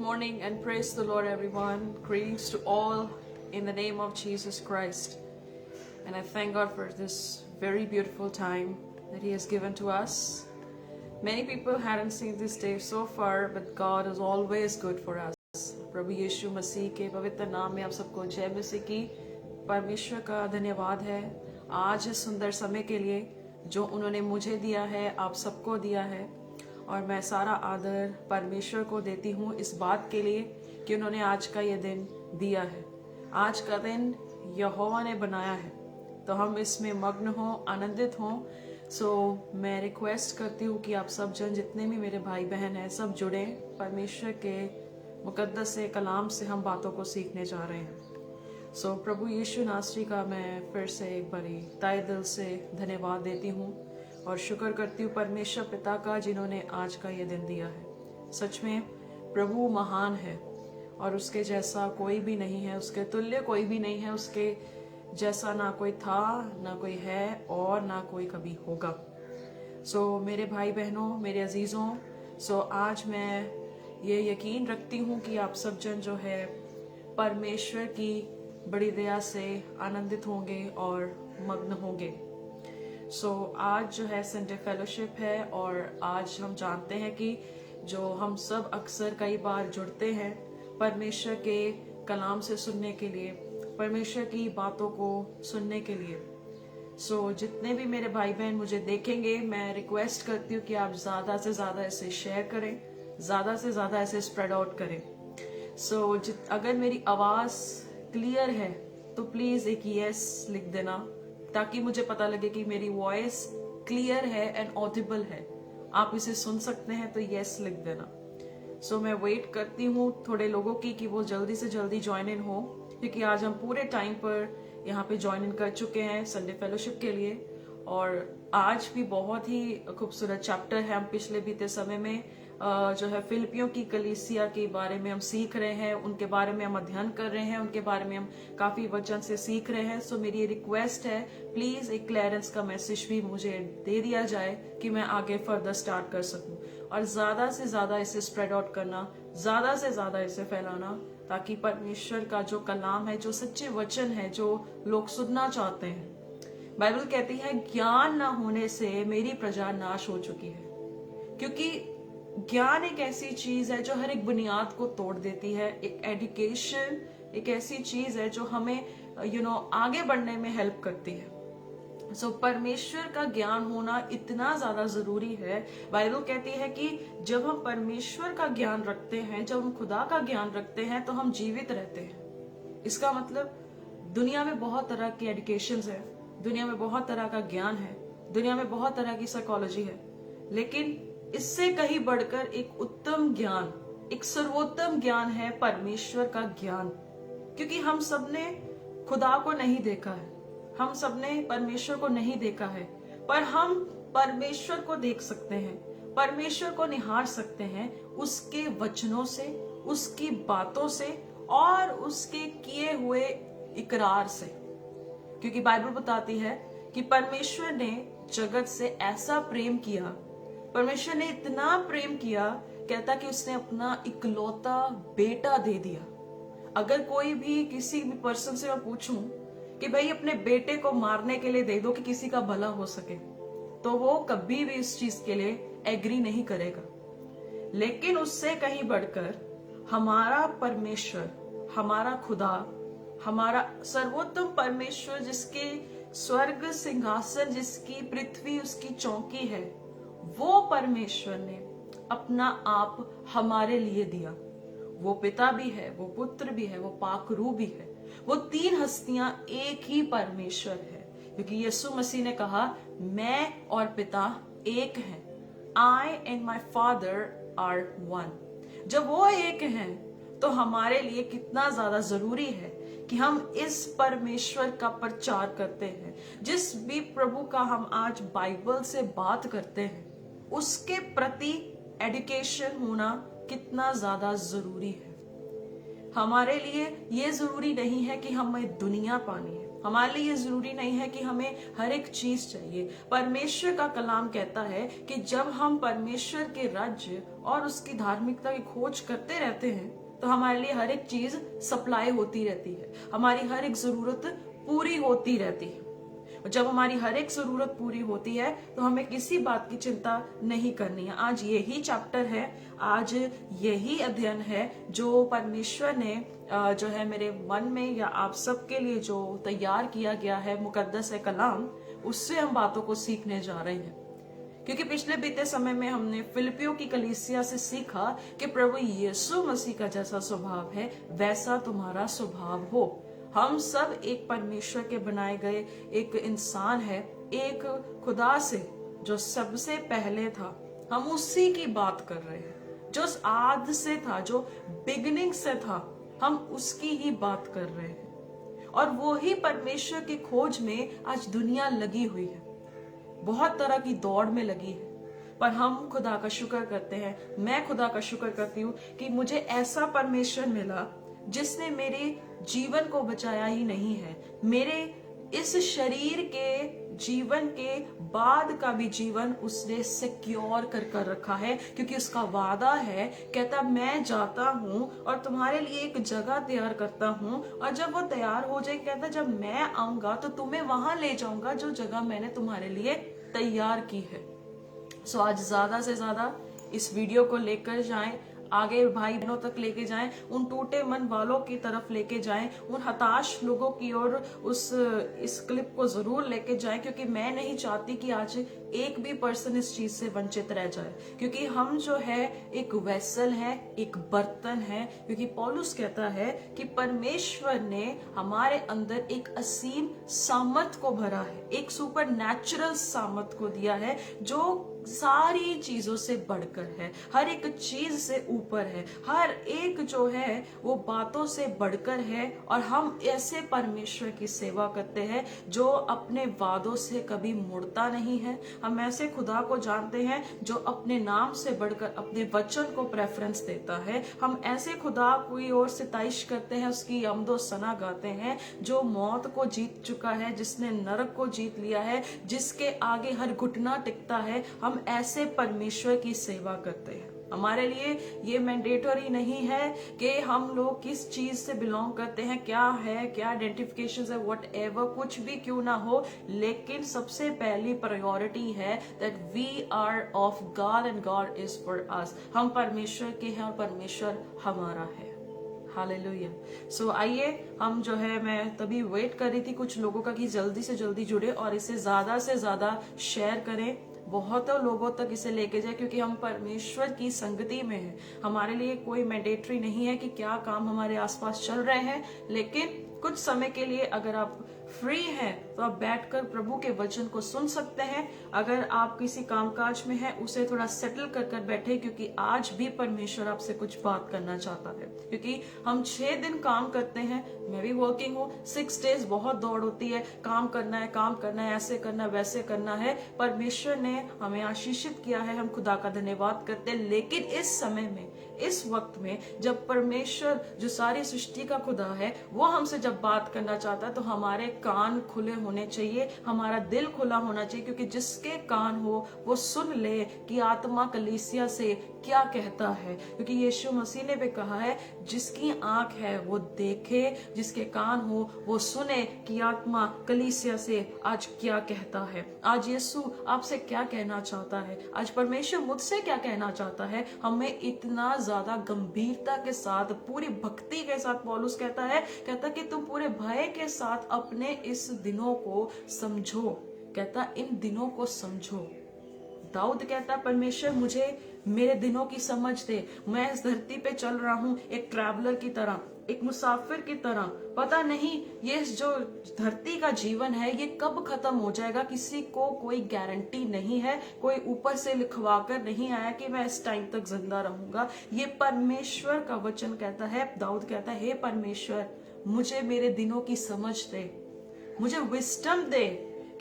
morning and praise the Lord, everyone. Greetings to all in the name of Jesus Christ. And I thank God for this very beautiful time that He has given to us. Many people hadn't seen this day so far, but God is always good for us. प्रभु यीशु मसीह के पवित्र नाम में आप सबको जय मसीह की। परमेश्वर का धन्यवाद है आज इस सुंदर समय के लिए जो उन्होंने मुझे दिया है, आप सबको दिया है। और मैं सारा आदर परमेश्वर को देती हूँ इस बात के लिए कि उन्होंने आज का ये दिन दिया है। आज का दिन यहोवा ने बनाया है तो हम इसमें मग्न हों, आनंदित हों। मैं रिक्वेस्ट करती हूँ कि आप सब जन जितने भी मेरे भाई बहन हैं सब जुड़ें। परमेश्वर के मुकद्दस से कलाम से हम बातों को सीखने जा रहे हैं। प्रभु यीशु नासरी का मैं फिर से एक बारी तहे दिल से धन्यवाद देती हूँ और शुक्र करती हूँ परमेश्वर पिता का जिन्होंने आज का ये दिन दिया है। सच में प्रभु महान है और उसके जैसा कोई भी नहीं है, उसके तुल्य कोई भी नहीं है, उसके जैसा ना कोई था, ना कोई है और ना कोई कभी होगा। मेरे भाई बहनों, मेरे अजीजों, आज मैं ये यकीन रखती हूँ कि आप सब जन जो है परमेश्वर की बड़ी दया से आनंदित होंगे और मग्न होंगे। आज जो है संडे फेलोशिप है और आज हम जानते हैं कि जो हम सब अक्सर कई बार जुड़ते हैं परमेश्वर के कलाम से सुनने के लिए, परमेश्वर की बातों को सुनने के लिए। जितने भी मेरे भाई बहन मुझे देखेंगे, मैं रिक्वेस्ट करती हूँ कि आप ज्यादा से ज्यादा इसे शेयर करें, ज्यादा से ज्यादा इसे स्प्रेड आउट करें। अगर मेरी आवाज क्लियर है तो प्लीज एक यस लिख देना ताकि मुझे पता लगे कि मेरी वॉइस क्लियर है एंड ऑडिबल है, आप इसे सुन सकते हैं, तो यस लिख देना। मैं वेट करती हूँ थोड़े लोगों की कि वो जल्दी से जल्दी ज्वाइन इन हो, क्योंकि आज हम पूरे टाइम पर यहाँ पे ज्वाइन इन कर चुके हैं संडे फेलोशिप के लिए। और आज भी बहुत ही खूबसूरत चैप्टर है। हम पिछले बीते समय में जो है फिलिपियों की कलीसिया के बारे में हम सीख रहे हैं, उनके बारे में हम अध्ययन कर रहे हैं, उनके बारे में हम काफी वचन से सीख रहे हैं। मेरी रिक्वेस्ट है प्लीज एक क्लियरेंस का मैसेज भी मुझे दे दिया जाए कि मैं आगे फर्दर स्टार्ट कर सकूं, और ज्यादा से ज्यादा इसे स्प्रेड आउट करना, ज्यादा से ज्यादा इसे फैलाना, ताकि परमेश्वर का जो कलाम है, जो सच्चे वचन है, जो लोग सुनना चाहते हैं। बाइबल कहती है ज्ञान न होने से मेरी प्रजा नाश हो चुकी है, क्योंकि ज्ञान एक ऐसी चीज है जो हर एक बुनियाद को तोड़ देती है। एक एजुकेशन एक ऐसी चीज है जो हमें आगे बढ़ने में हेल्प करती है। परमेश्वर का ज्ञान होना इतना ज्यादा जरूरी है। बाइबल कहती है कि जब हम परमेश्वर का ज्ञान रखते हैं, जब हम खुदा का ज्ञान रखते हैं तो हम जीवित रहते हैं। इसका मतलब दुनिया में बहुत तरह की एजुकेशन है, दुनिया में बहुत तरह का ज्ञान है, दुनिया में बहुत तरह की साइकोलॉजी है, लेकिन इससे कहीं बढ़कर एक उत्तम ज्ञान, एक सर्वोत्तम ज्ञान है परमेश्वर का ज्ञान। क्योंकि हम सबने खुदा को नहीं देखा है, हम सबने परमेश्वर को नहीं देखा है, पर हम परमेश्वर को देख सकते हैं, परमेश्वर को निहार सकते हैं उसके वचनों से, उसकी बातों से और उसके किए हुए इकरार से। क्योंकि बाइबल बताती है कि परमेश्वर ने जगत से ऐसा प्रेम किया, परमेश्वर ने इतना प्रेम किया, कहता कि उसने अपना इकलौता बेटा दे दिया। अगर कोई भी किसी भी पर्सन से मैं पूछूं कि भाई अपने बेटे को मारने के लिए दे दो कि किसी का भला हो सके, तो वो कभी भी इस चीज के लिए एग्री नहीं करेगा। लेकिन उससे कहीं बढ़कर हमारा परमेश्वर, हमारा खुदा, हमारा सर्वोत्तम परमेश्वर, जिसके स्वर्ग सिंहासन, जिसकी पृथ्वी उसकी चौकी है, वो परमेश्वर ने अपना आप हमारे लिए दिया। वो पिता भी है, वो पुत्र भी है, वो पाकरू भी है, वो तीन हस्तियां एक ही परमेश्वर है। क्योंकि यीशु मसीह ने कहा मैं और पिता एक हैं, I and my father are one. जब वो एक हैं तो हमारे लिए कितना ज्यादा जरूरी है कि हम इस परमेश्वर का प्रचार करते हैं। जिस भी प्रभु का हम आज बाइबल से बात करते हैं, उसके प्रति एजुकेशन होना कितना ज्यादा जरूरी है। हमारे लिए ये जरूरी नहीं है कि हमें दुनिया पानी है, हमारे लिए ये जरूरी नहीं है कि हमें हर एक चीज चाहिए। परमेश्वर का कलाम कहता है कि जब हम परमेश्वर के राज्य और उसकी धार्मिकता की खोज करते रहते हैं तो हमारे लिए हर एक चीज सप्लाई होती रहती है, हमारी हर एक जरूरत पूरी होती रहती है। जब हमारी हर एक जरूरत पूरी होती है तो हमें किसी बात की चिंता नहीं करनी है। आज यही चैप्टर है, आज यही अध्ययन है जो परमेश्वर ने जो है मेरे मन में या आप सबके लिए जो तैयार किया गया है मुकद्दस है कलाम, उससे हम बातों को सीखने जा रहे हैं। क्योंकि पिछले बीते समय में हमने फिलिपियों की कलीसिया से सीखा कि प्रभु यीशु मसीह का जैसा स्वभाव है वैसा तुम्हारा स्वभाव हो। हम सब एक परमेश्वर के बनाए गए एक इंसान है, एक खुदा से जो सबसे पहले था। हम उसी की बात कर रहे हैं जो आद से था, जो बिगिनिंग से था, हम उसकी ही बात कर रहे हैं। और वो ही परमेश्वर की खोज में आज दुनिया लगी हुई है, बहुत तरह की दौड़ में लगी है। पर हम खुदा का शुक्र करते हैं, मैं खुदा का शुक्र करती हूँ कि मुझे ऐसा परमेश्वर मिला जिसने मेरे जीवन को बचाया ही नहीं है, मेरे इस शरीर के जीवन के बाद का भी जीवन उसने सिक्योर कर रखा है। क्योंकि उसका वादा है, कहता मैं जाता हूं और तुम्हारे लिए एक जगह तैयार करता हूं, और जब वो तैयार हो जाए, कहता जब मैं आऊंगा तो तुम्हें वहां ले जाऊंगा जो जगह मैंने तुम्हारे लिए तैयार की है। सो आज ज्यादा से ज्यादा इस वीडियो को लेकर जाएं, आगे भाई बहनों तक लेके जाएं, उन टूटे मन वालों की तरफ लेके जाएं, उन हताश लोगों की ओर इस क्लिप को जरूर लेके जाएं। क्योंकि मैं नहीं चाहती कि आज एक भी पर्सन इस चीज से वंचित रह जाए। क्योंकि हम जो है एक वेसल है, एक बर्तन है। क्योंकि पौलुस कहता है कि परमेश्वर ने हमारे अंदर एक असीम सामर्थ को भरा है, एक सुपर नेचुरल सामर्थ को दिया है जो सारी चीजों से बढ़कर है, हर एक चीज से ऊपर है, हर एक जो है वो बातों से बढ़कर है। और हम ऐसे परमेश्वर की सेवा करते हैं जो अपने वादों से कभी मुड़ता नहीं है। हम ऐसे खुदा को जानते हैं जो अपने नाम से बढ़कर अपने वचन को प्रेफरेंस देता है। हम ऐसे खुदा की ओर सिताइश करते हैं, उसकी अमदो सना गाते हैं, जो मौत को जीत चुका है, जिसने नरक को जीत लिया है, जिसके आगे हर घुटना टिकता है। हम ऐसे परमेश्वर की सेवा करते हैं। हमारे लिए ये मैंडेटरी नहीं है कि हम लोग किस चीज से बिलोंग करते हैं, क्या है, क्या आइडेंटिफिकेशन है, व्हाट एवर, कुछ भी क्यों ना हो, लेकिन सबसे पहली प्रायोरिटी है that we are of God and God is for us. हम परमेश्वर के हैं और परमेश्वर हमारा है। हालेलुया। सो आइए हम जो है, मैं तभी वेट कर रही थी कुछ लोगों का कि जल्दी से जल्दी जुड़े और इसे ज्यादा से ज्यादा शेयर करें, बहुतों लोगों तक इसे लेके जाए। क्योंकि हम परमेश्वर की संगति में हैं। हमारे लिए कोई मैंडेटरी नहीं है कि क्या काम हमारे आसपास चल रहे हैं, लेकिन कुछ समय के लिए अगर आप फ्री हैं तो आप बैठकर प्रभु के वचन को सुन सकते हैं। अगर आप किसी कामकाज में हैं उसे थोड़ा सेटल कर बैठे, क्योंकि आज भी परमेश्वर आपसे कुछ बात करना चाहता है। क्योंकि हम 6 दिन काम करते हैं, मैं भी वर्किंग हूँ, 6 डेज बहुत दौड़ होती है, काम करना है, ऐसे करना है, वैसे करना है। परमेश्वर ने हमें आशीषित किया है, हम खुदा का धन्यवाद करते हैं। लेकिन इस समय में, इस वक्त में जब परमेश्वर जो सारी सृष्टि का खुदा है वो हमसे जब बात करना चाहता है तो हमारे कान खुले होने चाहिए, हमारा दिल खुला होना चाहिए। क्योंकि जिसके कान हो वो सुन ले कि आत्मा कलीसिया से क्या कहता है। क्योंकि यीशु मसीह ने भी कहा है जिसकी आंख है वो देखे, जिसके कान हो वो सुने कि आत्मा कलीसिया से आज क्या कहता है। आज यीशु आपसे क्या कहना चाहता है, आज परमेश्वर मुझसे क्या कहना चाहता है। हमें इतना ज्यादा गंभीरता के साथ, पूरी भक्ति के साथ पौलुस कहता कि तुम पूरे भय के साथ अपने इस दिनों को समझो। कहता इन दिनों को समझो। दाऊद कहता परमेश्वर मुझे मेरे दिनों की समझ दे। मैं इस धरती पे चल रहा हूँ एक ट्रैवलर की तरह, एक मुसाफिर की तरह। पता नहीं ये जो धरती का जीवन है ये कब खत्म हो जाएगा, किसी को कोई गारंटी नहीं है। कोई ऊपर से लिखवा कर नहीं आया कि मैं इस टाइम तक जिंदा रहूंगा। ये परमेश्वर का वचन कहता है। दाऊद कहता है हे परमेश्वर मुझे मेरे दिनों की समझ दे, मुझे विस्डम दे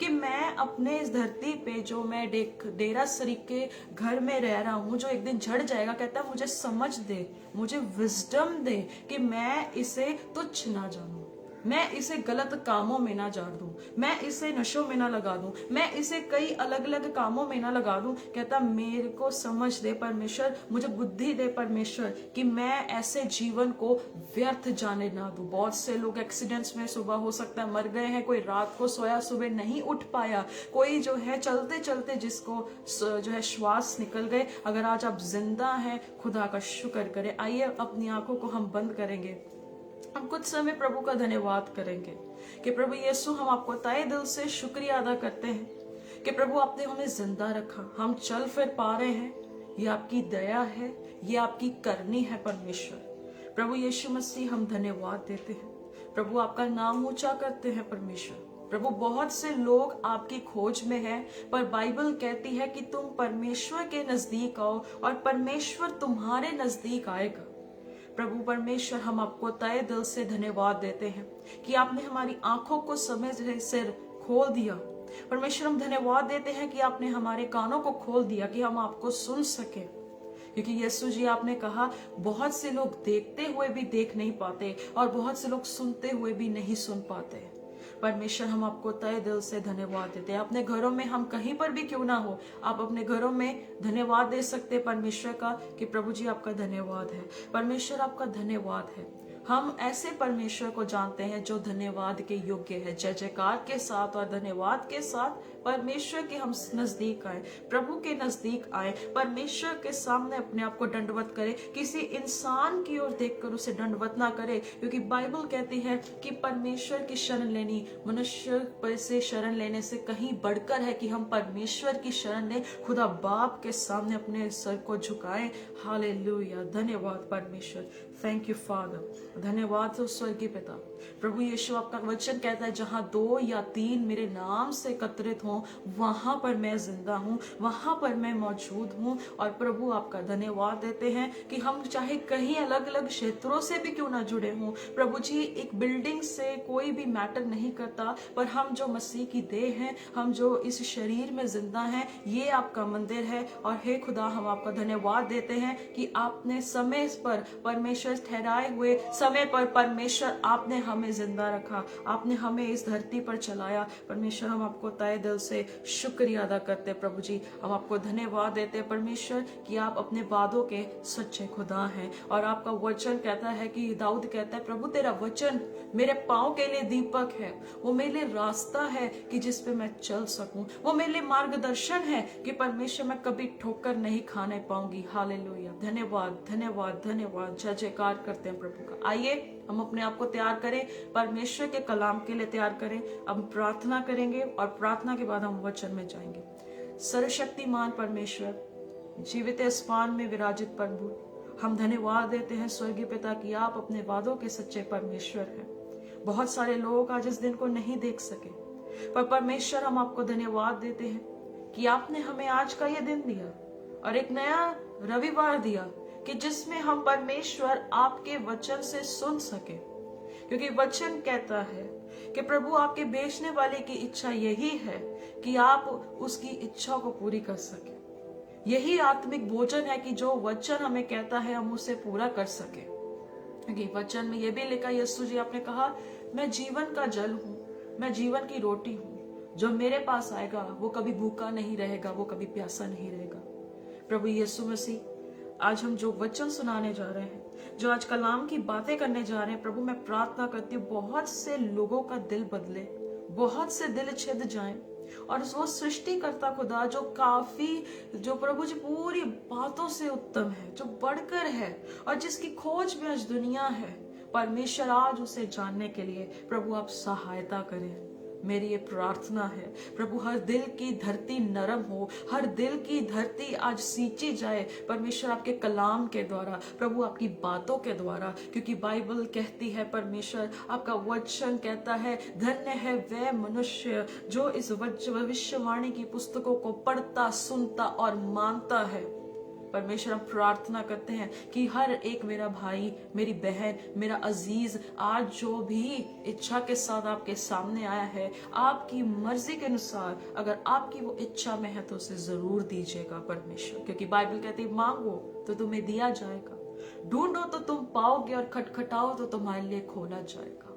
कि मैं अपने इस धरती पे जो मैं डेरा सरीक के घर में रह रहा हूँ जो एक दिन झड़ जाएगा, कहता मुझे समझ दे, मुझे विजडम दे कि मैं इसे तुच्छ ना जानूं। मैं इसे गलत कामों में ना जार दूं, मैं इसे नशों में ना लगा दूं, मैं इसे कई अलग अलग कामों में ना लगा दूं। कहता मेरे को समझ दे परमेश्वर, मुझे बुद्धि दे परमेश्वर कि मैं ऐसे जीवन को व्यर्थ जाने ना दूं। बहुत से लोग एक्सीडेंट्स में सुबह हो सकता है मर गए हैं, कोई रात को सोया सुबह नहीं उठ पाया, कोई जो है चलते चलते जिसको जो है श्वास निकल गए। अगर आज आप जिंदा हैं, खुदा का शुक्र करें। आइए अपनी आंखों को हम बंद करेंगे, हम कुछ समय प्रभु का धन्यवाद करेंगे कि प्रभु यीशु हम आपको तहे दिल से शुक्रिया अदा करते हैं कि प्रभु आपने हमें जिंदा रखा, हम चल फिर पा रहे हैं। ये आपकी दया है, ये आपकी करनी है परमेश्वर। प्रभु यीशु मसीह हम धन्यवाद देते हैं, प्रभु आपका नाम ऊंचा करते हैं परमेश्वर। प्रभु बहुत से लोग आपकी खोज में हैं, पर बाइबल कहती है कि तुम परमेश्वर के नजदीक आओ और परमेश्वर तुम्हारे नजदीक आएगा। प्रभु परमेश्वर हम आपको तहे दिल से धन्यवाद देते हैं कि आपने हमारी आंखों को समय से खोल दिया। परमेश्वर हम धन्यवाद देते हैं कि आपने हमारे कानों को खोल दिया कि हम आपको सुन सके, क्योंकि यीशु जी आपने कहा बहुत से लोग देखते हुए भी देख नहीं पाते और बहुत से लोग सुनते हुए भी नहीं सुन पाते। परमेश्वर हम आपको तहे दिल से धन्यवाद देते हैं। अपने घरों में हम कहीं पर भी क्यों ना हो, आप अपने घरों में धन्यवाद दे सकते हैं परमेश्वर का कि प्रभु जी आपका धन्यवाद है, परमेश्वर आपका धन्यवाद है। हम ऐसे परमेश्वर को जानते हैं जो धन्यवाद के योग्य है। जय जयकार के साथ और धन्यवाद के साथ परमेश्वर के हम नजदीक आए, प्रभु के नजदीक आए, परमेश्वर के सामने अपने आप को दंडवत करें। किसी इंसान की ओर देखकर उसे दंडवत ना करे, क्योंकि बाइबल कहती है कि परमेश्वर की शरण लेनी मनुष्य से शरण लेने से कहीं बढ़कर है कि हम परमेश्वर की शरण लें, खुदा बाप के सामने अपने सर को झुकाएं। हालेलुया, धन्यवाद परमेश्वर, थैंक यू फादर। धन्यवाद हो स्वर्गीय पिता। प्रभु यीशु आपका वचन कहता है जहां 2 या 3 मेरे नाम से एकत्रित हों वहां पर मैं जिंदा हूं, वहां पर मैं मौजूद हूं। और प्रभु आपका धन्यवाद देते हैं कि हम चाहे कहीं अलग अलग क्षेत्रों से भी क्यों ना जुड़े हों, प्रभु जी एक बिल्डिंग से कोई भी मैटर नहीं करता, पर हम जो मसीह की देह हैं, हम जो इस शरीर में जिंदा हैं, ये आपका मंदिर है। और हे खुदा हम आपका धन्यवाद देते हैं कि आपने समय पर परमेश्वर ठहराए हुए समय पर परमेश्वर आपने हमें जिंदा रखा, आपने हमें इस धरती पर चलाया। परमेश्वर हम आपको तहे दिल से शुक्रिया अदा करते हैं। प्रभु जी हम आपको धन्यवाद देते हैं परमेश्वर कि आप अपने वादों के सच्चे खुदा हैं। और आपका वचन कहता है कि दाऊद कहता है प्रभु तेरा वचन मेरे पांव के लिए दीपक है, वो मेरे लिए रास्ता है कि जिस पे मैं चल सकूं, वो मेरे लिए मार्गदर्शन है कि परमेश्वर मैं कभी ठोकर नहीं खाने पाऊंगी। हालेलुया, धन्यवाद धन्यवाद धन्यवाद, जय जयकार करते हैं प्रभु का। आइए हम अपने आप को तैयार करें, परमेश्वर के कलाम के लिए तैयार करें। अब प्रार्थना करेंगे और प्रार्थना के बाद हम वचन में जाएंगे। सर्वशक्तिमान परमेश्वर, जीवित आसमान में विराजित प्रभु, हम धन्यवाद देते हैं स्वर्गीय पिता कि आप अपने वादों के सच्चे परमेश्वर हैं। बहुत सारे लोग आज इस दिन को नहीं देख सके, पर परमेश्वर हम आपको धन्यवाद देते हैं कि आपने हमें आज का ये दिन दिया और एक नया रविवार दिया कि जिसमें हम परमेश्वर आपके वचन से सुन सके। क्योंकि वचन कहता है कि प्रभु आपके भेजने वाले की इच्छा यही है कि आप उसकी इच्छा को पूरी कर सके। यही आत्मिक भोजन है कि जो वचन हमें कहता है हम उसे पूरा कर सके। क्योंकि वचन में यह भी लिखा, यीशु जी आपने कहा मैं जीवन का जल हूं, मैं जीवन की रोटी हूं, जो मेरे पास आएगा वो कभी भूखा नहीं रहेगा, वो कभी प्यासा नहीं रहेगा। प्रभु यीशु मसीह आज हम जो वचन सुनाने जा रहे हैं, जो आज कलाम की बातें करने जा रहे हैं, प्रभु मैं प्रार्थना करती हूँ बहुत से लोगों का दिल बदले, बहुत से दिल छिद जाएं और वो सृष्टिकर्ता खुदा जो काफी, जो प्रभु जी पूरी बातों से उत्तम है, जो बढ़कर है और जिसकी खोज में आज दुनिया है, परमेश्वर आज उसे जानने के लिए प्रभु आप सहायता करें। मेरी ये प्रार्थना है प्रभु हर दिल की धरती नरम हो, हर दिल की धरती आज सींची जाए परमेश्वर आपके कलाम के द्वारा, प्रभु आपकी बातों के द्वारा। क्योंकि बाइबल कहती है परमेश्वर, आपका वचन कहता है धन्य है वह मनुष्य जो इस भविष्यवाणी की पुस्तकों को पढ़ता, सुनता और मानता है। परमेश्वर हम प्रार्थना करते हैं कि हर एक मेरा भाई, मेरी बहन, मेरा अजीज आज जो भी इच्छा के साथ आपके सामने आया है, आपकी मर्जी के अनुसार अगर आपकी वो इच्छा में है तो उसे जरूर दीजिएगा परमेश्वर। क्योंकि बाइबल कहती है मांगो तो तुम्हें दिया जाएगा, ढूंढो तो तुम पाओगे और खटखटाओ तो तुम्हारे लिए खोला जाएगा।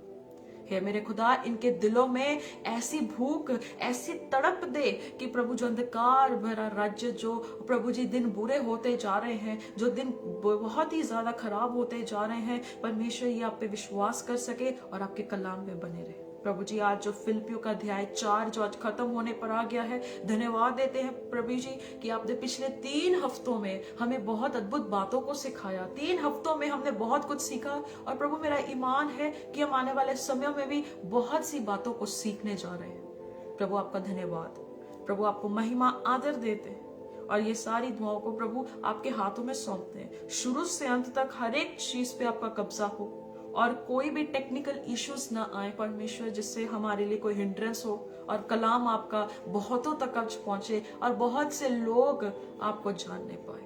हे मेरे खुदा, इनके दिलों में ऐसी भूख, ऐसी तड़प दे कि प्रभु जो अंधकार भरा राज्य, जो प्रभु जी दिन बुरे होते जा रहे हैं, जो दिन बहुत ही ज्यादा खराब होते जा रहे हैं, परमेश्वर ये आप पे विश्वास कर सके और आपके कलाम में बने रहे। प्रभु जी आज जो फिलिपियों का अध्याय 4 जो आज खत्म होने पर आ गया है, धन्यवाद देते हैं प्रभु जी कि आपने पिछले 3 हफ्तों में हमें बहुत अद्भुत बातों को सिखाया। 3 हफ्तों में हमने बहुत कुछ सीखा और प्रभु मेरा ईमान है कि हम आने वाले समय में भी बहुत सी बातों को सीखने जा रहे हैं। प्रभु आपका धन्यवाद। प्रभु आपको महिमा आदर देते हैं और ये सारी दुआओं को प्रभु आपके हाथों में सौंपते हैं। शुरू से अंत तक हर एक चीज पे आपका कब्जा हो और कोई भी टेक्निकल इश्यूज ना आए परमेश्वर, जिससे हमारे लिए कोई हिंड्रेंस हो और कलाम आपका बहुतों तक आज पहुंचे और बहुत से लोग आपको जानने पाए।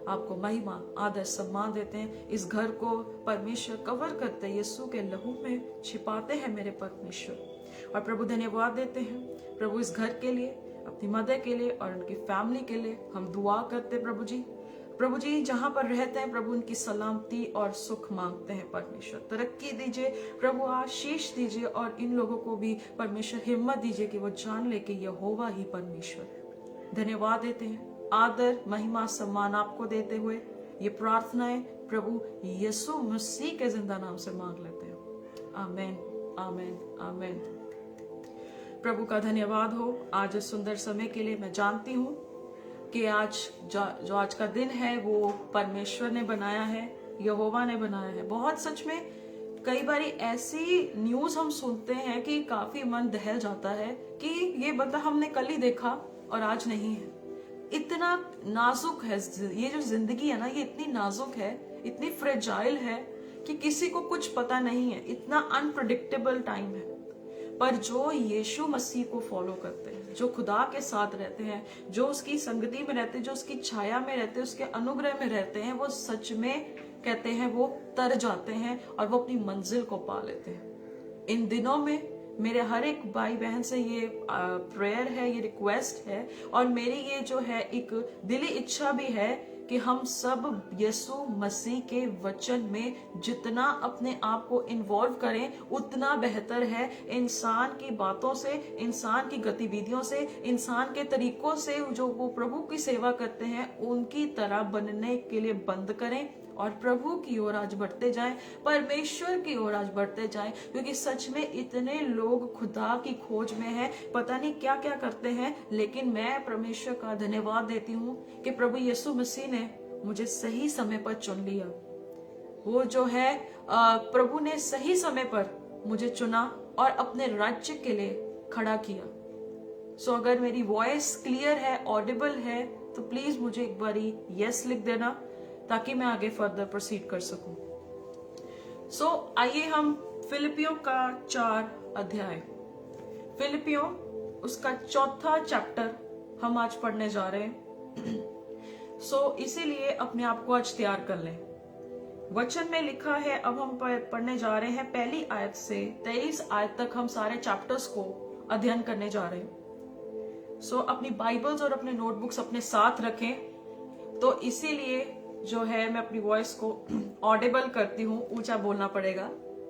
आपको महिमा आदर सम्मान देते हैं। इस घर को परमेश्वर कवर करते हैं, यीशु के लहू में छिपाते हैं मेरे परमेश्वर। और प्रभु धन्यवाद देते हैं प्रभु इस घर के लिए, अपनी मदर के लिए और उनकी फैमिली के लिए हम दुआ करते हैं। प्रभु जी जहां पर रहते हैं प्रभु उनकी सलामती और सुख मांगते हैं परमेश्वर। तरक्की दीजिए प्रभु, आशीष दीजिए और इन लोगों को भी परमेश्वर हिम्मत दीजिए कि वो जान ले कि यहोवा ही परमेश्वर। धन्यवाद देते हैं, आदर महिमा सम्मान आपको देते हुए ये प्रार्थनाएं प्रभु यीशु मसीह के जिंदा नाम से मांग लेते हैं। आमीन आमीन आमीन। प्रभु का धन्यवाद हो आज इस सुंदर समय के लिए। मैं जानती हूँ कि आज जो आज का दिन है वो परमेश्वर ने बनाया है, यहोवा ने बनाया है। बहुत सच में कई बार ऐसी न्यूज हम सुनते हैं कि काफी मन दहल जाता है कि ये बंदा हमने कल ही देखा और आज नहीं है। इतना नाजुक है ये जो जिंदगी है ना, ये इतनी नाजुक है, इतनी फ्रेजाइल है कि किसी को कुछ पता नहीं है। इतना अनप्रेडिक्टेबल टाइम है। पर जो यीशु मसीह को फॉलो करते हैं, जो खुदा के साथ रहते हैं, जो उसकी संगति में रहते हैं, जो उसकी छाया में रहते हैं, उसके अनुग्रह में रहते हैं, वो सच में कहते हैं वो तर जाते हैं और वो अपनी मंजिल को पा लेते हैं। इन दिनों में मेरे हर एक भाई बहन से ये प्रेयर है, ये रिक्वेस्ट है और मेरी ये जो है एक दिली इच्छा भी है कि हम सब यीशु मसीह के वचन में जितना अपने आप को इन्वॉल्व करें उतना बेहतर है। इंसान की बातों से, इंसान की गतिविधियों से, इंसान के तरीकों से जो वो प्रभु की सेवा करते हैं उनकी तरह बनने के लिए बंद करें और प्रभु की ओर आज बढ़ते जाएं, परमेश्वर की ओर आज बढ़ते जाएं। क्योंकि सच में इतने लोग खुदा की खोज में हैं, पता नहीं क्या क्या करते हैं, लेकिन मैं परमेश्वर का धन्यवाद देती हूँ कि प्रभु यीशु मसीह ने मुझे सही समय पर चुन लिया। वो जो है प्रभु ने सही समय पर मुझे चुना और अपने राज्य के लिए खड़ा किया। सो अगर मेरी वॉइस क्लियर है, ऑडिबल है, तो प्लीज मुझे एक बारी यस लिख देना ताकि मैं आगे फर्दर प्रोसीड कर सकूं। सो आइए हम फिलिपियों का 4 अध्याय, फिलिपियों उसका 4था चैप्टर हम आज पढ़ने जा रहे हैं। सो इसीलिए अपने आप को आज तैयार कर लें। वचन में लिखा है, अब हम पढ़ने जा रहे हैं पहली आयत से 23 आयत तक हम सारे चैप्टर्स को अध्ययन करने जा रहे हैं। सो अपनी बाइबल्स और अपने नोटबुक्स अपने साथ रखें। तो इसीलिए जो है मैं अपनी वॉइस को ऑडिबल करती हूँ, ऊंचा बोलना पड़ेगा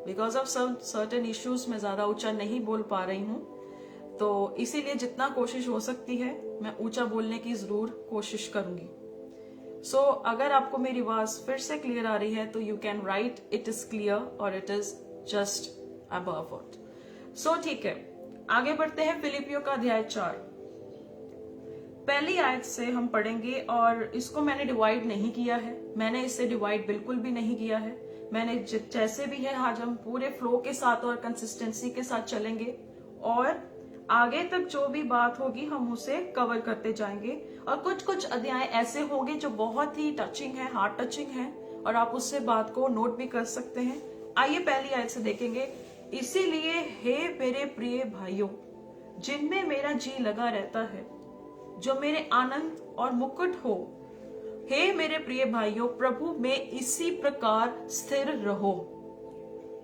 because of some certain issues में ज्यादा ऊंचा नहीं बोल पा रही हूँ। तो इसीलिए जितना कोशिश हो सकती है मैं ऊंचा बोलने की जरूर कोशिश करूंगी। सो अगर आपको मेरी आवाज फिर से क्लियर आ रही है तो you can write it is clear और it is just above it. So ठीक है, आगे बढ़ते हैं। फिलिपियों का अध्याय 4 पहली आयत से हम पढ़ेंगे और इसको मैंने डिवाइड नहीं किया है, मैंने इसे डिवाइड बिल्कुल भी नहीं किया है। मैंने जैसे भी है आज हम पूरे फ्लो के साथ और कंसिस्टेंसी के साथ चलेंगे और आगे तक जो भी बात होगी हम उसे कवर करते जाएंगे। और कुछ कुछ अध्याय ऐसे होंगे जो बहुत ही टचिंग है, हार्ट टचिंग है और आप उससे बात को नोट भी कर सकते हैं। आइए पहली आयत से देखेंगे। इसीलिए हे मेरे प्रिय भाइयों, जिनमें मेरा जी लगा रहता है, जो मेरे आनंद और मुकुट हो, हे मेरे प्रिय भाइयों, प्रभु में इसी प्रकार स्थिर रहो।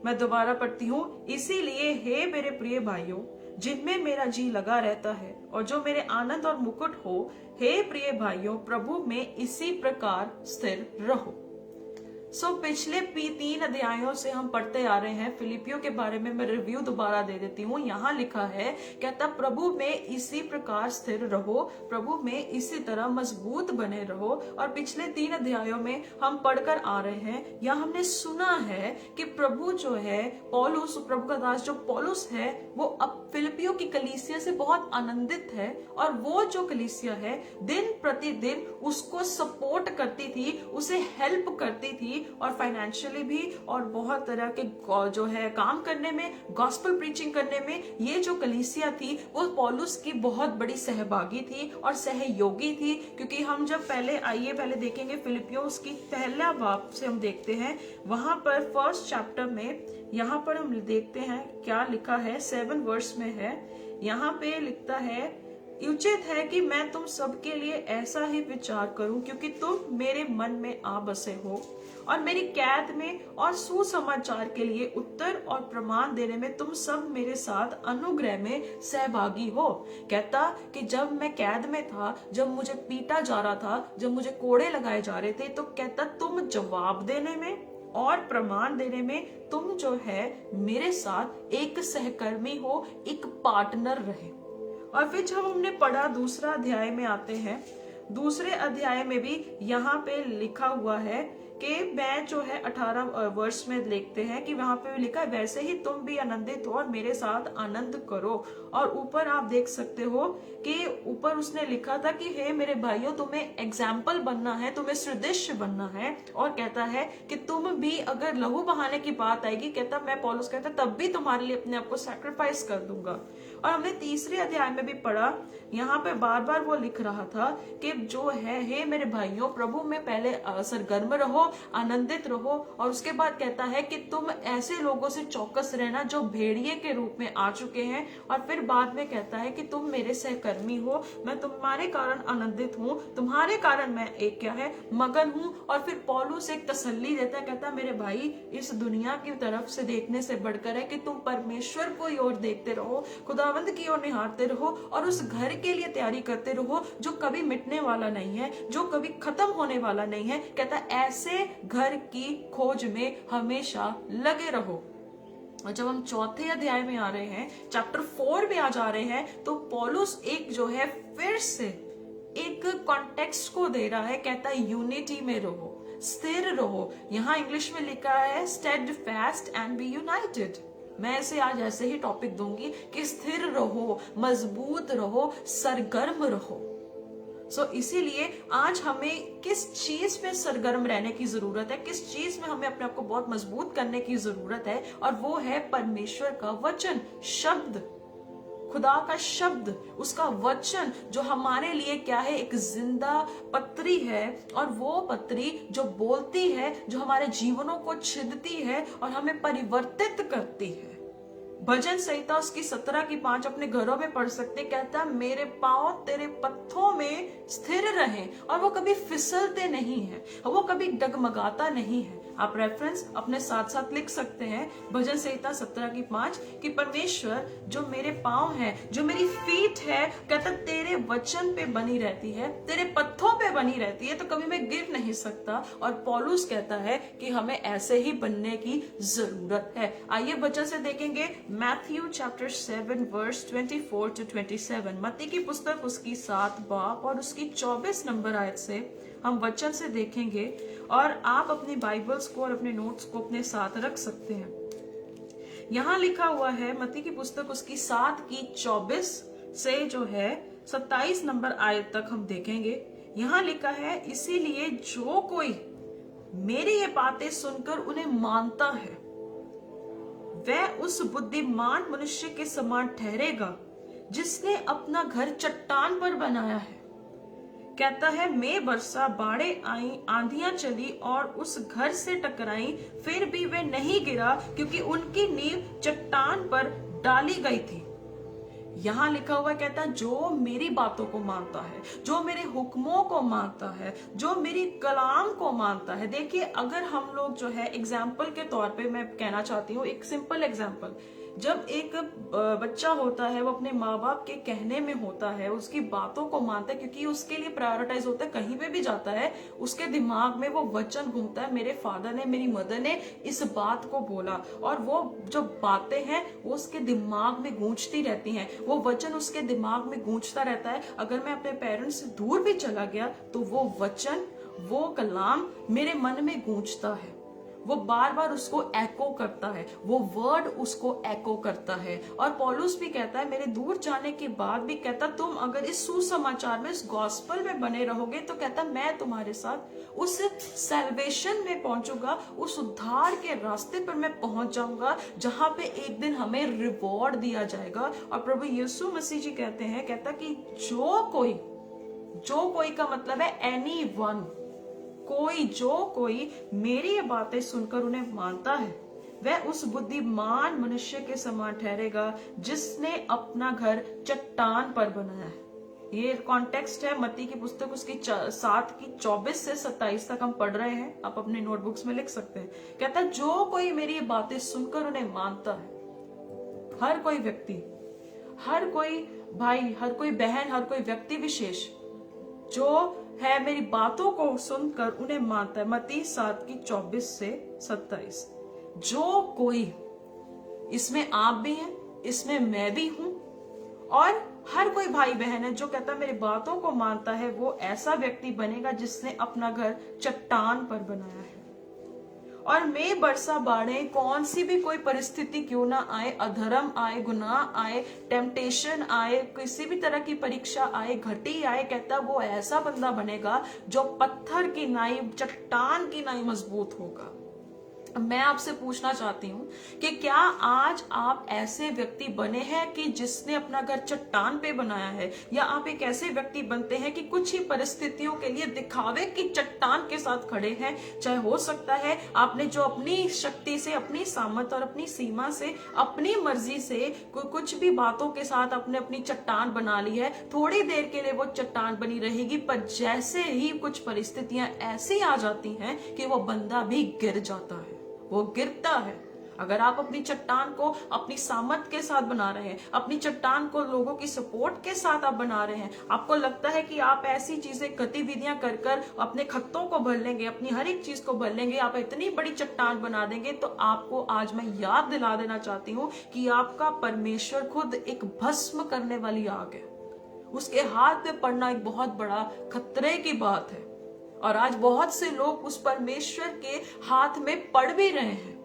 मैं दोबारा पढ़ती हूँ। इसीलिए हे मेरे प्रिय भाइयों, जिनमें मेरा जी लगा रहता है और जो मेरे आनंद और मुकुट हो, हे प्रिय भाइयों, प्रभु में इसी प्रकार स्थिर रहो। पिछले 3 अध्यायों से हम पढ़ते आ रहे हैं फिलिपियों के बारे में। मैं रिव्यू दोबारा दे देती हूँ। यहाँ लिखा है, कहता प्रभु में इसी प्रकार स्थिर रहो, प्रभु में इसी तरह मजबूत बने रहो। और पिछले 3 अध्यायों में हम पढ़कर आ रहे हैं, यहाँ हमने सुना है कि प्रभु जो है पौलुस, प्रभु का दास जो पौलुस है, वो अब फिलिपियों की कलीसिया से बहुत आनंदित है। और वो जो कलीसिया है दिन प्रतिदिन उसको सपोर्ट करती थी, उसे हेल्प करती थी, और फाइनेंशियली भी, और बहुत तरह के जो है काम करने में, गॉस्पेल प्रीचिंग करने में ये जो कलीसिया थी वो पौलुस की बहुत बड़ी सहभागी थी और सहयोगी थी। क्योंकि हम जब पहले देखेंगे फिलिपियों उसकी पहला बाब से हम देखते हैं, वहां पर फर्स्ट चैप्टर में यहाँ पर हम देखते हैं क्या लिखा है, 7 वर्स में है। यहाँ पे लिखता है, उचित है कि मैं तुम सबके लिए ऐसा ही विचार करूं, क्योंकि तुम मेरे मन में आ बसे हो और मेरी कैद में और सुसमाचार के लिए उत्तर और प्रमाण देने में तुम सब मेरे साथ अनुग्रह में सहभागी हो। कहता कि जब मैं कैद में था, जब मुझे पीटा जा रहा था, जब मुझे कोड़े लगाए जा रहे थे, तो कहता तुम जवाब देने में और प्रमाण देने में तुम जो है मेरे साथ एक सहकर्मी हो, एक पार्टनर रहे। और फिर जब हमने पढ़ा दूसरा अध्याय में आते हैं, दूसरे अध्याय में भी यहाँ पे लिखा हुआ है कि मैं जो है 18 वर्ष में देखते हैं कि वहां पे लिखा है, वैसे ही तुम भी आनंदित हो और मेरे साथ आनंद करो। और ऊपर आप देख सकते हो कि ऊपर उसने लिखा था कि हे मेरे भाइयों, तुम्हें एग्जाम्पल बनना है, तुम्हें सदृश बनना है। और कहता है कि तुम भी अगर लहू बहाने की बात आएगी, कहता मैं पौलुस कहता तब भी तुम्हारे लिए अपने आप को सैक्रिफाइस कर दूंगा। और हमने तीसरे अध्याय में भी पढ़ा, यहाँ पे बार बार वो लिख रहा था कि जो है, हे मेरे भाइयों, प्रभु में पहले सरगर्म रहो, आनंदित रहो। और उसके बाद कहता है कि तुम ऐसे लोगों से चौकस रहना जो भेड़िए के रूप में आ चुके हैं। और फिर बाद में कहता है कि तुम मेरे सहकर्मी हो, मैं तुम्हारे कारण आनंदित हूँ, तुम्हारे कारण मैं एक क्या है मगन हूँ। और फिर पौलुस एक तसल्ली देता है, कहता मेरे भाई, इस दुनिया की तरफ से देखने से बढ़कर है कि तुम परमेश्वर को ओर देखते रहो, खुदावंद की ओर निहारते रहो और उस घर के लिए तैयारी करते रहो जो कभी मिटने वाला नहीं है, जो कभी खत्म होने वाला नहीं है। कहता ऐसे घर की खोज में हमेशा लगे रहो। और जब हम चौथे अध्याय में आ रहे हैं, चैप्टर 4 में आ जा रहे हैं, तो पौलुस एक जो है फिर से एक कॉन्टेक्स्ट को दे रहा है। कहता है यूनिटी में रहो, स्थिर रहो। यहाँ इंग्लिश में लिखा है स्टेडफास्ट एंड बी यूनाइटेड। मैं इसे आज ऐसे ही टॉपिक दूंगी कि स्थिर रहो, मजबूत रहो, सरगर्म रहो। इसीलिए आज हमें किस चीज में सरगर्म रहने की जरूरत है, किस चीज में हमें अपने आप को बहुत मजबूत करने की जरूरत है, और वो है परमेश्वर का वचन, शब्द, खुदा का शब्द, उसका वचन जो हमारे लिए क्या है, एक जिंदा पत्री है। और वो पत्री जो बोलती है, जो हमारे जीवनों को छिदती है और हमें परिवर्तित करती है। भजन संहिता उसकी 17:5 अपने घरों में पढ़ सकते। कहता मेरे पांव तेरे पत्थों में स्थिर रहें, और वो कभी फिसलते नहीं है, वो कभी डगमगाता नहीं है। आप रेफरेंस अपने साथ साथ लिख सकते हैं, भजन संहिता 17:5 कि परमेश्वर जो मेरे पांव है, जो मेरी फीट है, कहता तेरे वचन पे बनी रहती है, तेरे पत्थों पे बनी रहती है, तो कभी मैं गिर नहीं सकता। और पौलुस कहता है कि हमें ऐसे ही बनने की जरूरत है। आइए वचन से देखेंगे मैथ्यू चैप्टर 7 वर्स 24 to 27। मत्ती की पुस्तक उसकी 7 बाब और उसकी 24 नंबर आयत से हम वचन से देखेंगे। और आप अपनी बाइबल्स को और अपने नोट्स को अपने साथ रख सकते हैं। यहाँ लिखा हुआ है मत्ती की पुस्तक उसकी 7:24 से जो है 27 नंबर आयत तक हम देखेंगे। यहाँ लिखा है, इसीलिए जो कोई मेरी ये बातें सुनकर उन्हें मानता है, वह उस बुद्धिमान मनुष्य के समान ठहरेगा जिसने अपना घर चट्टान पर बनाया है। कहता है मैं बरसा, बाढ़ें आई, आंधियां चली और उस घर से टकराई, फिर भी वे नहीं गिरा क्योंकि उनकी नींव चट्टान पर डाली गई थी। यहाँ लिखा हुआ कहता है जो मेरी बातों को मानता है, जो मेरे हुक्मों को मानता है, जो मेरी कलाम को मानता है। देखिए, अगर हम लोग जो है एग्जाम्पल के तौर पे मैं कहना चाहती हूँ, एक सिंपल एग्जाम्पल, जब एक बच्चा होता है वो अपने माँ बाप के कहने में होता है, उसकी बातों को मानता है, क्योंकि उसके लिए प्रायोरिटाइज होता है, कहीं पे भी जाता है उसके दिमाग में वो वचन घूमता है, मेरे फादर ने, मेरी मदर ने इस बात को बोला, और वो जो बातें हैं वो उसके दिमाग में गूंजती रहती हैं, वो वचन उसके दिमाग में गूंजता रहता है। अगर मैं अपने पेरेंट्स से दूर भी चला गया तो वो वचन, वो कलाम मेरे मन में गूंजता है, वो बार बार उसको एको करता है, वो वर्ड उसको एको करता है। और पौलुस भी कहता है, मेरे दूर जाने के बाद भी कहता, तुम अगर इस सुसमाचार में, इस गॉस्पेल में बने रहोगे तो कहता मैं तुम्हारे साथ उस सैल्वेशन में पहुंचूंगा, उस उद्धार के रास्ते पर मैं पहुंच जाऊंगा, जहां पे एक दिन हमें रिवॉर्ड दिया जाएगा। और प्रभु यीशु मसीह जी कहते हैं, कहता कि जो कोई का मतलब है एनी वन, जो कोई मेरी ये बातें सुनकर उन्हें मानता है, वह उस बुद्धिमान मनुष्य के समान ठहरेगा जिसने अपना घर चट्टान पर बनाया है। ये कॉन्टेक्स्ट है मत्ती की पुस्तक उसकी 7 की 24 से 27 तक हम पढ़ रहे हैं, आप अपने नोटबुक्स में लिख सकते हैं। कहता है जो कोई मेरी ये बातें सुनकर उन्हें मानता है, हर कोई व्यक्ति, हर कोई भाई, हर कोई बहन, हर कोई व्यक्ति विशेष जो है मेरी बातों को सुनकर उन्हें मानता है। मत्ती 7 की 24 से 27। जो कोई, इसमें आप भी हैं, इसमें मैं भी हूं, और हर कोई भाई बहन है जो कहता है मेरी बातों को मानता है, वो ऐसा व्यक्ति बनेगा जिसने अपना घर चट्टान पर बनाया है। और मैं बरसा बाढ़े, कौन सी भी कोई परिस्थिति क्यों ना आए, अधर्म आए, गुनाह आए, टेम्पटेशन आए, किसी भी तरह की परीक्षा आए, घटी आए, कहता वो ऐसा बंदा बनेगा जो पत्थर की नाई, चट्टान की नाई मजबूत होगा। मैं आपसे पूछना चाहती हूँ कि क्या आज आप ऐसे व्यक्ति बने हैं कि जिसने अपना घर चट्टान पे बनाया है, या आप एक ऐसे व्यक्ति बनते हैं कि कुछ ही परिस्थितियों के लिए दिखावे की चट्टान के साथ खड़े हैं। चाहे हो सकता है आपने जो अपनी शक्ति से, अपनी सामर्थ और अपनी सीमा से, अपनी मर्जी से कुछ भी बातों के साथ आपने अपनी चट्टान बना ली है, थोड़ी देर के लिए वो चट्टान बनी रहेगी, पर जैसे ही कुछ परिस्थितियां ऐसी आ जाती हैं कि वो बंदा भी गिर जाता है, वो गिरता है। अगर आप अपनी चट्टान को अपनी सामर्थ के साथ बना रहे हैं, अपनी चट्टान को लोगों की सपोर्ट के साथ आप बना रहे हैं, आपको लगता है कि आप ऐसी चीजें, गतिविधियां कर कर अपने खत्तों को भर लेंगे, अपनी हर एक चीज को भर लेंगे, आप इतनी बड़ी चट्टान बना देंगे, तो आपको आज मैं याद दिला देना चाहती हूँ कि आपका परमेश्वर खुद एक भस्म करने वाली आग है। उसके हाथ में पड़ना एक बहुत बड़ा खतरे की बात है, और आज बहुत से लोग उस परमेश्वर के हाथ में पड़ भी रहे हैं।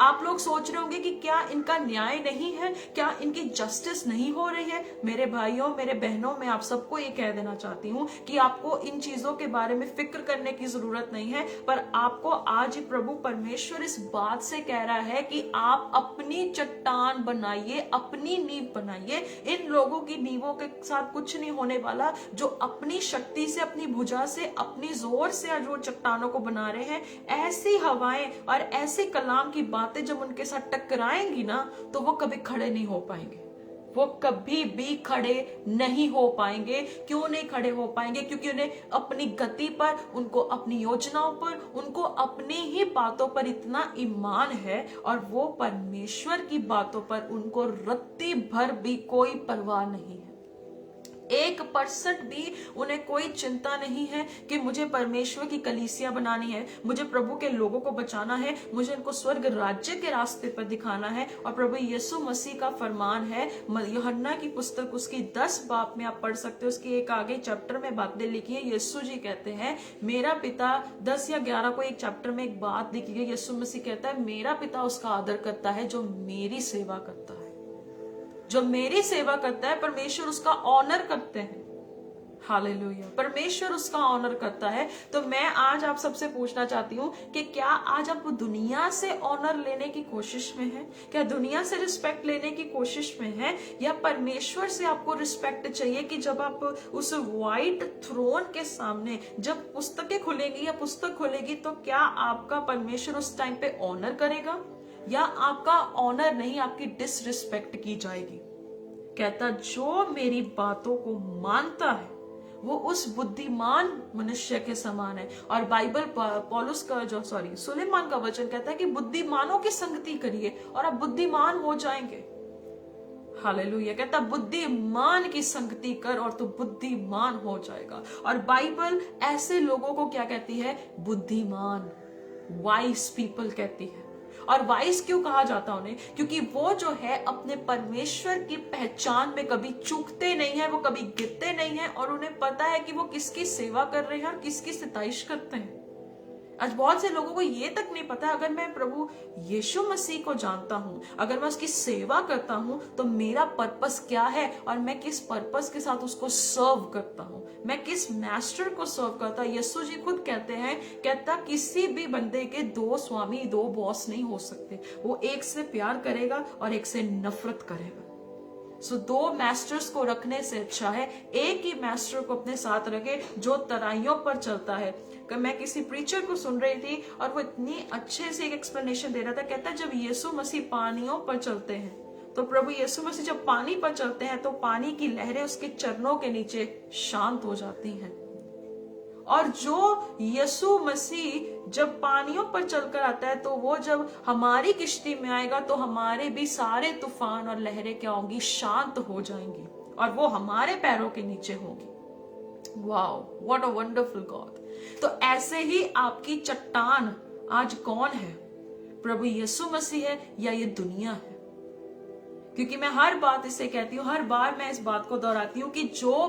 आप लोग सोच रहे होंगे कि क्या इनका न्याय नहीं है, क्या इनकी जस्टिस नहीं हो रही है। मेरे भाइयों, मेरे बहनों, मैं आप सबको ये कह देना चाहती हूँ कि आपको इन चीजों के बारे में फिक्र करने की जरूरत नहीं है, पर आपको आज प्रभु परमेश्वर इस बात से कह रहा है कि आप अपनी चट्टान बनाइए, अपनी नींव बनाइए। इन लोगों की नींवों के साथ कुछ नहीं होने वाला, जो अपनी शक्ति से, अपनी भुजा से, अपनी जोर से जो चट्टानों को बना रहे हैं। ऐसी हवाएं और ऐसे कलाम की बातें जब उनके साथ टकराएंगी ना, तो वो कभी खड़े नहीं हो पाएंगे, वो कभी भी खड़े नहीं हो पाएंगे। क्यों नहीं खड़े हो पाएंगे? क्योंकि उन्हें अपनी गति पर, उनको अपनी योजनाओं पर, उनको अपनी ही बातों पर इतना ईमान है, और वो परमेश्वर की बातों पर उनको रत्ती भर भी कोई परवाह नहीं है। 1% भी उन्हें कोई चिंता नहीं है कि मुझे परमेश्वर की कलीसिया बनानी है, मुझे प्रभु के लोगों को बचाना है, मुझे इनको स्वर्ग राज्य के रास्ते पर दिखाना है। और प्रभु यीशु मसीह का फरमान है, यूहन्ना की पुस्तक उसकी 10 बाब में आप पढ़ सकते हो, उसकी एक आगे चैप्टर में बातें लिखी है। यीशु जी कहते हैं, मेरा पिता, 10 या 11 को एक चैप्टर में एक बात लिखी है। यीशु मसीह कहता है, मेरा पिता उसका आदर करता है जो मेरी सेवा करता है। जो मेरी सेवा करता है, परमेश्वर उसका ऑनर करते हैं। हालेलुया, परमेश्वर उसका ऑनर करता है। तो मैं आज आप सबसे पूछना चाहती हूँ कि क्या आज आप दुनिया से ऑनर लेने की कोशिश में हैं? क्या दुनिया से रिस्पेक्ट लेने की कोशिश में हैं, या परमेश्वर से आपको रिस्पेक्ट चाहिए कि जब आप उस व्हाइट थ्रोन के सामने जब पुस्तकें खुलेंगी या पुस्तक खुलेगी, तो क्या आपका परमेश्वर उस टाइम पे ऑनर करेगा, या आपका ऑनर नहीं, आपकी डिसरिस्पेक्ट की जाएगी? कहता जो मेरी बातों को मानता है वो उस बुद्धिमान मनुष्य के समान है। और बाइबल पौलुस का सुलेमान का वचन कहता है कि बुद्धिमानों की संगति करिए और आप बुद्धिमान हो जाएंगे। हालेलुया। कहता बुद्धिमान की संगति कर और तू बुद्धिमान हो जाएगा। और बाइबल ऐसे लोगों को क्या कहती है? बुद्धिमान, वाइज पीपल कहती है। और वाइस क्यों कहा जाता उन्हें? क्योंकि वो जो है अपने परमेश्वर की पहचान में कभी चूकते नहीं है, वो कभी गिरते नहीं है, और उन्हें पता है कि वो किसकी सेवा कर रहे हैं और किसकी सिताइश करते हैं। आज बहुत से लोगों को ये तक नहीं पता, अगर मैं प्रभु यीशु मसीह को जानता हूं, अगर मैं उसकी सेवा करता हूं, तो मेरा पर्पस क्या है और मैं किस पर्पस के साथ उसको सर्व करता हूं, मैं किस मास्टर को सर्व करता। यीशु जी खुद कहते हैं, कहता किसी भी बंदे के दो स्वामी, दो बॉस नहीं हो सकते। वो एक से प्यार करेगा और एक से नफरत करेगा। सो दो मास्टर्स को रखने से अच्छा है एक ही मास्टर को अपने साथ रखे जो तराइयों पर चलता है। मैं किसी प्रीचर को सुन रही थी और वो इतनी अच्छे से एक एक्सप्लेनेशन दे रहा था। कहता जब यीशु मसीह पानियों पर चलते हैं, तो प्रभु यीशु मसीह जब पानी पर चलते हैं तो पानी की लहरें उसके चरणों के नीचे शांत हो जाती हैं। और जो यीशु मसीह जब पानियों पर चलकर आता है, तो वो जब हमारी किश्ती में आएगा तो हमारे भी सारे तूफान और लहरें क्या होंगी? शांत हो जाएंगी और वो हमारे पैरों के नीचे होंगी। Wow, what a wonderful God. तो ऐसे ही आपकी चट्टान आज कौन है? प्रभु यीशु मसीह है या ये दुनिया है? क्योंकि मैं हर बात इसे कहती हूँ, हर बार मैं इस बात को दोहराती हूँ कि जो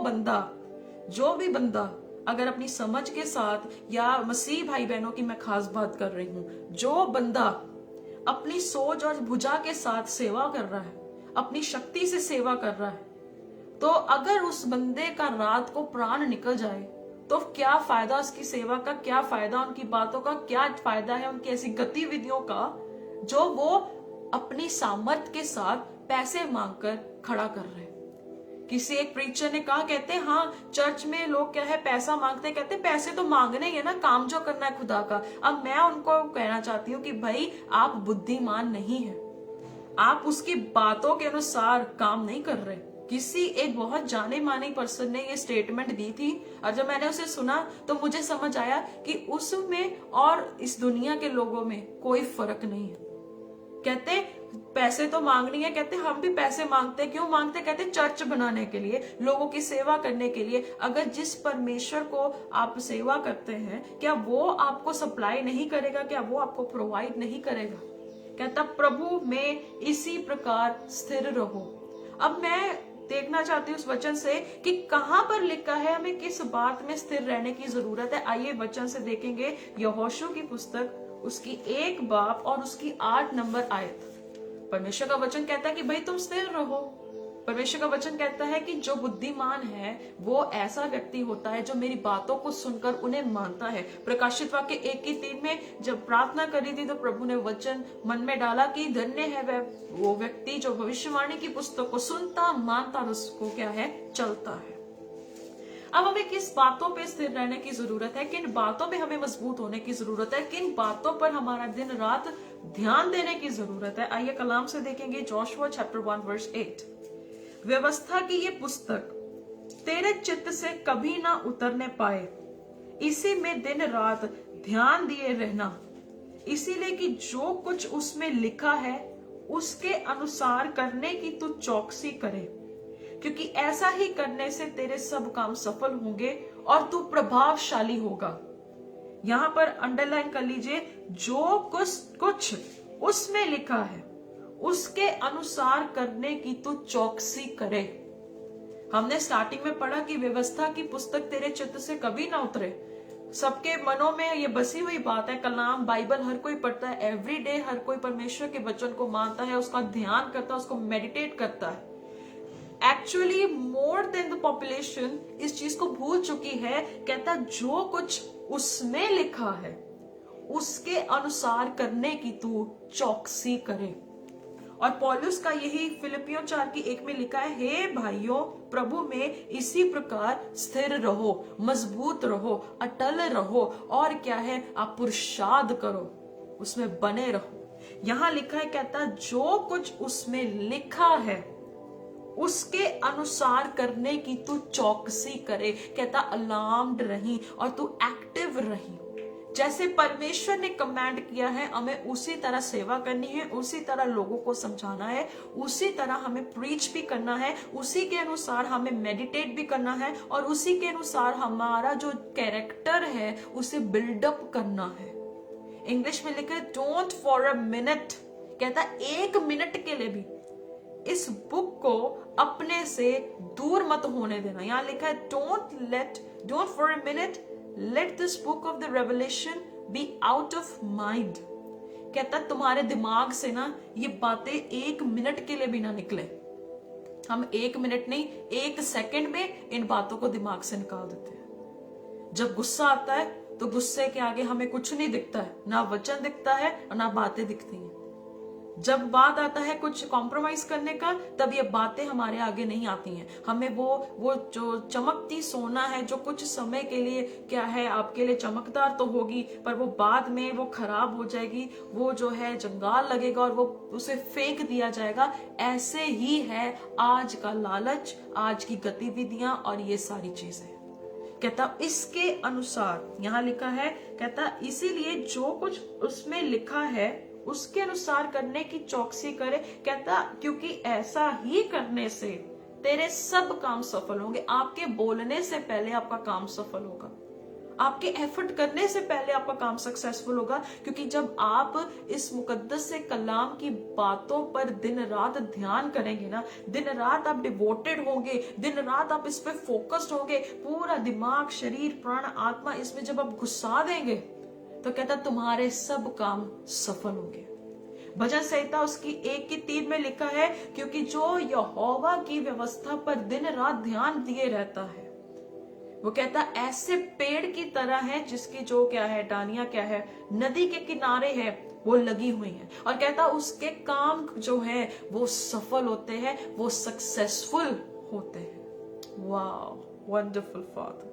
भी बंदा अगर अपनी समझ के साथ, या मसीह भाई बहनों की मैं खास बात कर रही हूं, जो बंदा अपनी सोच और भुजा के साथ सेवा कर रहा है, अपनी शक्ति से सेवा कर रहा है, तो अगर उस बंदे का रात को प्राण निकल जाए तो क्या फायदा उसकी सेवा का? क्या फायदा उनकी बातों का? क्या फायदा है उनकी ऐसी गतिविधियों का जो वो अपनी सामर्थ्य के साथ पैसे मांगकर खड़ा कर रहे हैं? किसी एक प्रीचर ने कहा, कहते हैं हाँ चर्च में लोग क्या है पैसा मांगते हैं। कहते पैसे तो मांगने ही है ना, काम जो करना है खुदा का। अब मैं उनको कहना चाहती हूँ कि भाई आप बुद्धिमान नहीं है, आप उसकी बातों के अनुसार काम नहीं कर रहे। किसी एक बहुत जाने माने पर्सन ने ये स्टेटमेंट दी थी और जब मैंने उसे सुना तो मुझे समझ आया कि उसमें और इस दुनिया के लोगों में कोई फर्क नहीं है। कहते पैसे तो मांगनी है, कहते हम भी पैसे मांगते, क्यों मांगते? कहते चर्च बनाने के लिए, लोगों की सेवा करने के लिए। अगर जिस परमेश्वर को आप सेवा करते हैं, क्या वो आपको सप्लाई नहीं करेगा? क्या वो आपको प्रोवाइड नहीं करेगा? कहता प्रभु में इसी प्रकार स्थिर रहो। अब मैं देखना चाहती हूँ उस वचन से कि कहां पर लिखा है हमें किस बात में स्थिर रहने की जरूरत है। आइए वचन से देखेंगे, यहोशू की पुस्तक उसकी 1 बाब और उसकी 8 नंबर आयत। परमेश्वर का वचन कहता है कि भाई तुम स्थिर रहो। परमेश्वर का वचन कहता है कि जो बुद्धिमान है वो ऐसा व्यक्ति होता है जो मेरी बातों को सुनकर उन्हें मानता है। प्रकाशित वाक्य 1:3 में जब प्रार्थना करी थी तो प्रभु ने वचन मन में डाला कि धन्य है वो व्यक्ति जो भविष्यवाणी की पुस्तक को सुनता, मानता और उसको क्या है, चलता है। अब हमें किस बातों पे स्थिर रहने की जरूरत है, किन बातों पे हमें मजबूत होने की जरूरत है, किन बातों पर हमारा दिन रात ध्यान देने की जरूरत है। आइए कलाम से देखेंगे जोशुआ चैप्टर 1 वर्स 8। व्यवस्था की ये पुस्तक तेरे चित्त से कभी ना उतरने पाए, इसी में दिन रात ध्यान दिए रहना, इसीलिए कि जो कुछ उसमें लिखा है उसके अनुसार करने की तू चौकसी करे, क्योंकि ऐसा ही करने से तेरे सब काम सफल होंगे और तू प्रभावशाली होगा। यहां पर अंडरलाइन कर लीजिए, जो कुछ उसमें लिखा है उसके अनुसार करने की तू चौकसी करे। हमने स्टार्टिंग में पढ़ा कि व्यवस्था की पुस्तक तेरे चित्त से कभी ना उतरे। सबके मनों में ये बसी हुई बात है। कलाम बाइबल हर कोई पढ़ता है, एवरी डे हर कोई परमेश्वर के वचन को मानता है, उसका ध्यान करता है, उसको मेडिटेट करता है। Actually more than the population इस चीज को भूल चुकी है। कहता जो कुछ उसमें लिखा है उसके अनुसार करने की तू चौकसी करे। और पौलुस का यही फिलिपियों 4:1 में लिखा है, हे भाइयों प्रभु में इसी प्रकार स्थिर रहो, मजबूत रहो, अटल रहो, और क्या है, आप पुरुषार्थ करो, उसमें बने रहो। यहां लिखा है, कहता जो कुछ उसमें लिखा है उसके अनुसार करने की तू चौकसी करे। कहता अलार्म्ड रही और तू एक्टिव रही। जैसे परमेश्वर ने कमांड किया है हमें उसी तरह सेवा करनी है, उसी तरह लोगों को समझाना है, उसी तरह हमें प्रीच भी करना है, उसी के अनुसार हमें मेडिटेट भी करना है और उसी के अनुसार हमारा जो कैरेक्टर है उसे बिल्डअप करना है। इंग्लिश में लिखा है डोंट फॉर अ मिनट, कहता 1 मिनट के लिए भी इस बुक को अपने से दूर मत होने देना। यहां लिखा है don't for a minute let this book of the revelation be out of mind. कहता तुम्हारे दिमाग से ना ये बातें 1 मिनट के लिए भी ना निकले। हम 1 मिनट नहीं 1 सेकंड में इन बातों को दिमाग से निकाल देते हैं। जब गुस्सा आता है तो गुस्से के आगे हमें कुछ नहीं दिखता है, ना वचन दिखता है और ना बातें दिखती हैं। जब बात आता है कुछ कॉम्प्रोमाइज करने का तब ये बातें हमारे आगे नहीं आती हैं। हमें वो जो चमकती सोना है जो कुछ समय के लिए क्या है आपके लिए चमकदार तो होगी पर वो बाद में वो खराब हो जाएगी, वो जो है जंगाल लगेगा और वो उसे फेंक दिया जाएगा। ऐसे ही है आज का लालच, आज की गतिविधियां और ये सारी चीजें। कहता इसके अनुसार, यहां लिखा है कहता इसीलिए जो कुछ उसमें लिखा है उसके अनुसार करने की चौकसी करे। कहता क्योंकि ऐसा ही करने से तेरे सब काम सफल होंगे। आपके बोलने से पहले आपका काम सफल होगा, आपके एफर्ट करने से पहले आपका काम सक्सेसफुल होगा। क्योंकि जब आप इस मुकद्दस से कलाम की बातों पर दिन रात ध्यान करेंगे ना, दिन रात आप डिवोटेड होंगे, दिन रात आप इस पे फोकस्ड होंगे, पूरा दिमाग शरीर प्राण आत्मा इसमें जब आप घुसा देंगे तो कहता तुम्हारे सब काम सफल होंगे। भजन संहिता उसकी 1:3 में लिखा है क्योंकि जो यहोवा की व्यवस्था पर दिन रात ध्यान दिए रहता है वो कहता ऐसे पेड़ की तरह है जिसकी जो क्या है डालियां क्या है नदी के किनारे है वो लगी हुई है। और कहता उसके काम जो है वो सफल होते हैं, वो सक्सेसफुल होते हैं। वाह वंडरफुल फादर।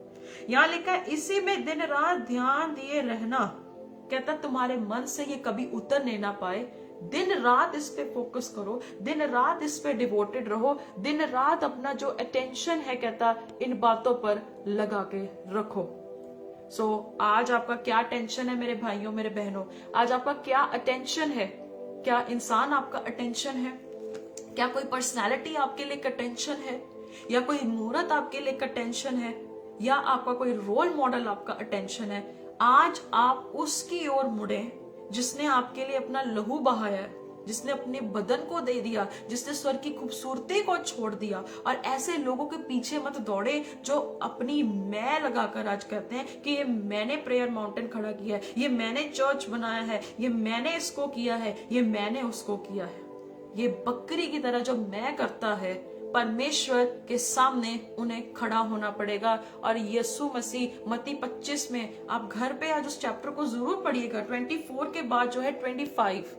यहां लिखा है इसी में दिन रात ध्यान दिए रहना। कहता तुम्हारे मन से ये कभी उतरने ना पाए। दिन रात इस पे फोकस करो, दिन रात इस पे डिवोटेड रहो, दिन रात अपना जो अटेंशन है कहता इन बातों पर लगा के रखो। आज आपका क्या टेंशन है मेरे भाइयों मेरे बहनों? आज आपका क्या अटेंशन है? क्या इंसान आपका अटेंशन है? क्या कोई पर्सनैलिटी आपके लिए का टेंशन है? या कोई मूर्त आपके लिए का टेंशन है? या आपका कोई रोल मॉडल आपका अटेंशन है? आज आप उसकी ओर मुड़े जिसने आपके लिए अपना लहू बहाया, जिसने अपने बदन को दे दिया, जिसने स्वर्ग की खूबसूरती को छोड़ दिया। और ऐसे लोगों के पीछे मत दौड़े जो अपनी मैं लगाकर आज कहते हैं कि ये मैंने प्रेयर माउंटेन खड़ा किया है, ये मैंने चर्च बनाया है, ये मैंने इसको किया है, ये मैंने उसको किया है। ये बकरी की तरह जो मैं करता है परमेश्वर के सामने उन्हें खड़ा होना पड़ेगा। और यीशु मसीह मत्ती 25 में आप घर पे आज उस चैप्टर को जरूर पढ़िएगा। 24 के बाद जो है 25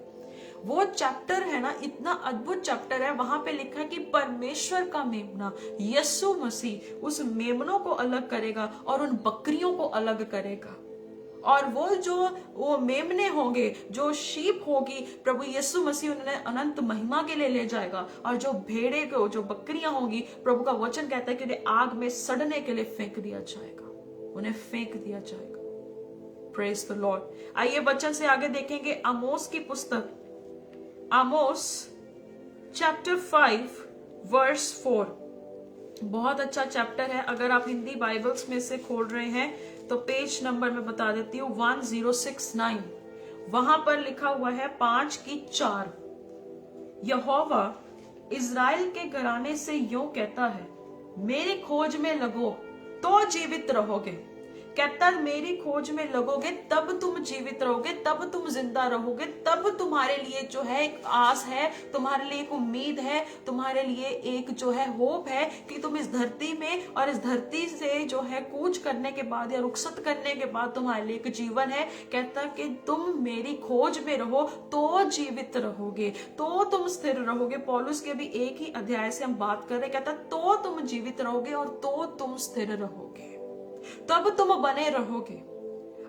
वो चैप्टर है ना, इतना अद्भुत चैप्टर है। वहां पे लिखा है कि परमेश्वर का मेमना यीशु मसीह उस मेमनों को अलग करेगा और उन बकरियों को अलग करेगा। और वो मेमने होंगे, जो शीप होगी, प्रभु यीशु मसीह उन्हें अनंत महिमा के लिए ले जाएगा। और जो भेड़े को जो बकरियां होंगी, प्रभु का वचन कहता है कि उन्हें आग में सड़ने के लिए फेंक दिया जाएगा, उन्हें फेंक दिया जाएगा। Praise the Lord. आइए वचन से आगे देखेंगे आमोस की पुस्तक, आमोस चैप्टर 5 वर्स 4। बहुत अच्छा चैप्टर है। अगर आप हिंदी बाइबल्स में से खोल रहे हैं तो पेज नंबर में बता देती हूँ 1069। वहां पर लिखा हुआ है 5:4। यहोवा इज़राइल के घराने से यूं कहता है, मेरी खोज में लगो तो जीवित रहोगे। कहता मेरी खोज में लगोगे तब तुम जीवित रहोगे, तब तुम जिंदा रहोगे, तब तुम्हारे लिए जो है एक आस है, तुम्हारे लिए एक उम्मीद है, तुम्हारे लिए एक जो है होप है कि तुम इस धरती में और इस धरती से जो है कूच करने के बाद या रुखसत करने के बाद तुम्हारे लिए एक जीवन है। कहता कि तुम मेरी खोज में रहो तो जीवित रहोगे, तो तुम स्थिर रहोगे। पौलुस के भी एक ही अध्याय से हम बात कर रहे, कहता तो तुम जीवित रहोगे और तो तुम स्थिर रहोगे, तब तुम बने रहोगे।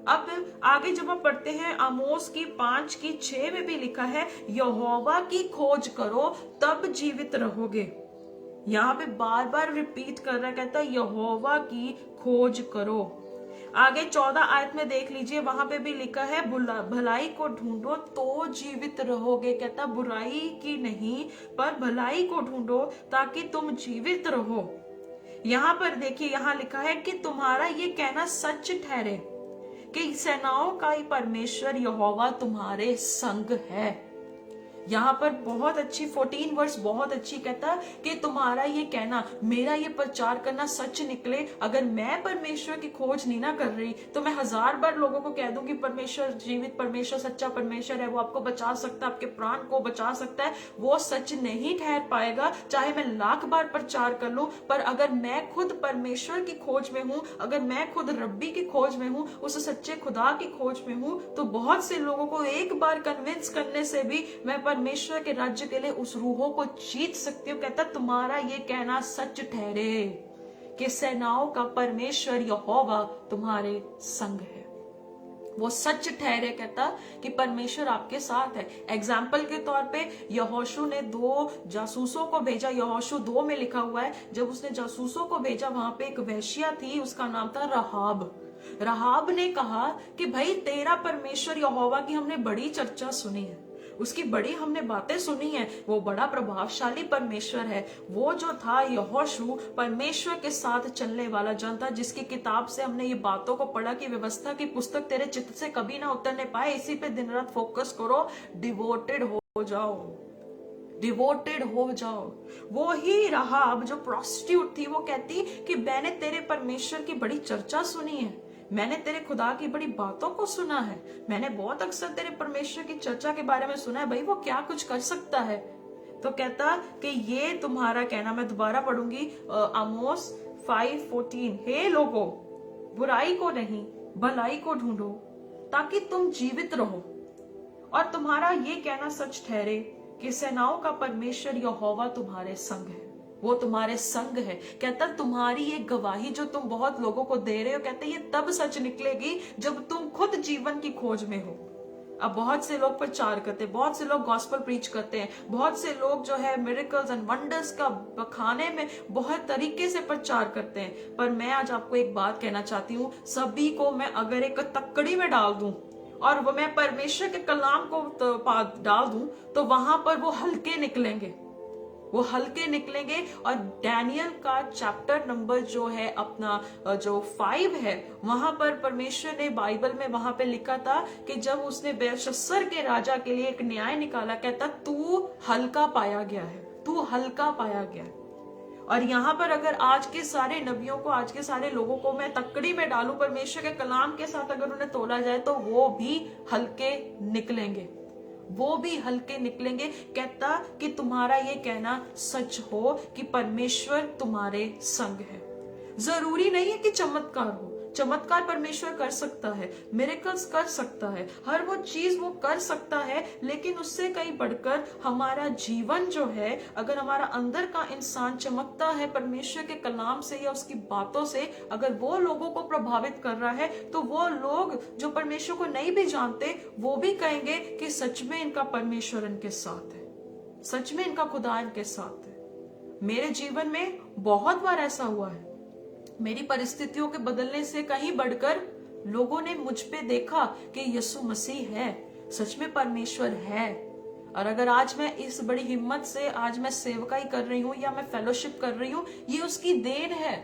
अब आगे जब हम पढ़ते हैं आमोस की 5:6 में भी लिखा है, यहोवा की खोज करो तब जीवित रहोगे। यहाँ पे बार बार रिपीट कर रहा है, कहता है यहोवा की खोज करो। आगे 14 आयत में देख लीजिए, वहां पे भी लिखा है भलाई को ढूंढो तो जीवित रहोगे। कहता बुराई की नहीं पर भलाई को ढूंढो ताकि तुम जीवित रहो। यहाँ पर देखिए, यहाँ लिखा है कि तुम्हारा ये कहना सच ठहरे कि सेनाओं का ही परमेश्वर यहोवा तुम्हारे संग है। यहाँ पर बहुत अच्छी 14 वर्स बहुत अच्छी कहता कि तुम्हारा ये कहना, मेरा ये प्रचार करना सच निकले। अगर मैं परमेश्वर की खोज नहीं ना कर रही तो मैं 1000 बार लोगों को कह दूं कि परमेश्वर जीवित परमेश्वर सच्चा परमेश्वर है, वो आपको बचा सकता है, आपके प्राण को बचा सकता है, वो सच नहीं ठहर पाएगा चाहे मैं लाख बार प्रचार कर लूं। पर अगर मैं खुद परमेश्वर की खोज में हूं, अगर मैं खुद रब्बी की खोज में हूं, उस सच्चे खुदा की खोज में हूं, तो बहुत से लोगों को एक बार कन्विंस करने से भी मैं परमेश्वर के राज्य के लिए उस रूहों को जीत सकती हूँ। कहता तुम्हारा ये कहना सच ठहरे कि सेनाओं का परमेश्वर यहोवा तुम्हारे संग है। वो सच ठहरे, कहता कि परमेश्वर आपके साथ है। एग्जाम्पल के तौर पे यहोशू ने 2 जासूसों को भेजा। यहोशू 2 में लिखा हुआ है, जब उसने जासूसों को भेजा वहां पे एक वेश्या थी, उसका नाम था रहाब। रहाब ने कहा कि भाई तेरा परमेश्वर यहोवा की हमने बड़ी चर्चा सुनी है, उसकी बड़ी हमने बातें सुनी है, वो बड़ा प्रभावशाली परमेश्वर है। वो जो था यहोशू परमेश्वर के साथ चलने वाला जन था, जिसकी किताब से हमने ये बातों को पढ़ा कि व्यवस्था की पुस्तक तेरे चित्त से कभी ना उतरने पाए, इसी पे दिन रात फोकस करो, डिवोटेड हो जाओ, डिवोटेड हो जाओ। वो ही रहाब जो प्रोस्टिट्यूट थी, वो कहती कि मैंने तेरे परमेश्वर की बड़ी चर्चा सुनी है, मैंने तेरे खुदा की बड़ी बातों को सुना है, मैंने बहुत अक्सर तेरे परमेश्वर की चर्चा के बारे में सुना है, भाई वो क्या कुछ कर सकता है। तो कहता कि ये तुम्हारा कहना, मैं दोबारा पढ़ूंगी आमोस 5:14, हे लोगों बुराई को नहीं भलाई को ढूंढो ताकि तुम जीवित रहो, और तुम्हारा ये कहना सच ठहरे कि सेनाओं का परमेश्वर यहोवा तुम्हारे संग है, वो तुम्हारे संग है। कहता तुम्हारी ये गवाही जो तुम बहुत लोगों को दे रहे हो, कहते ये तब सच निकलेगी जब तुम खुद जीवन की खोज में हो। अब बहुत से लोग प्रचार करते हैं, बहुत से लोग गॉस्पेल प्रीच करते हैं, बहुत से लोग जो है मिरेकल्स एंड वंडर्स का बखाने में बहुत तरीके से प्रचार करते हैं। पर मैं आज आपको एक बात कहना चाहती हूँ, सभी को मैं अगर एक तक्कड़ी में डाल दूं और वो मैं परमेश्वर के कलाम को डाल दूं तो वहां पर वो हल्के निकलेंगे, वो हल्के निकलेंगे। और डैनियल का चैप्टर नंबर जो है अपना जो 5 है, वहां पर परमेश्वर ने बाइबल में वहां पे लिखा था कि जब उसने बेलशस्सर के राजा के लिए एक न्याय निकाला, कहता तू हल्का पाया गया है, तू हल्का पाया गया है। और यहाँ पर अगर आज के सारे नबियों को, आज के सारे लोगों को मैं तकड़ी में डालूं परमेश्वर के कलाम के साथ, अगर उन्हें तोला जाए तो वो भी हल्के निकलेंगे, वो भी हल्के निकलेंगे। कहता कि तुम्हारा ये कहना सच हो कि परमेश्वर तुम्हारे संग है। जरूरी नहीं है कि चमत्कार हो, चमत्कार परमेश्वर कर सकता है, मिरेकल्स कर सकता है, हर वो चीज वो कर सकता है, लेकिन उससे कहीं बढ़कर हमारा जीवन जो है, अगर हमारा अंदर का इंसान चमकता है परमेश्वर के कलाम से या उसकी बातों से, अगर वो लोगों को प्रभावित कर रहा है, तो वो लोग जो परमेश्वर को नहीं भी जानते वो भी कहेंगे कि सच में इनका परमेश्वर इनके साथ है, सच में इनका खुदा इनके साथ है। मेरे जीवन में बहुत बार ऐसा हुआ है, मेरी परिस्थितियों के बदलने से कहीं बढ़कर लोगों ने मुझ पे देखा कि यीशु मसीह है, सच में परमेश्वर है। और अगर आज मैं इस बड़ी हिम्मत से आज मैं सेवकाई कर रही हूँ या मैं फेलोशिप कर रही हूँ, ये उसकी देन है,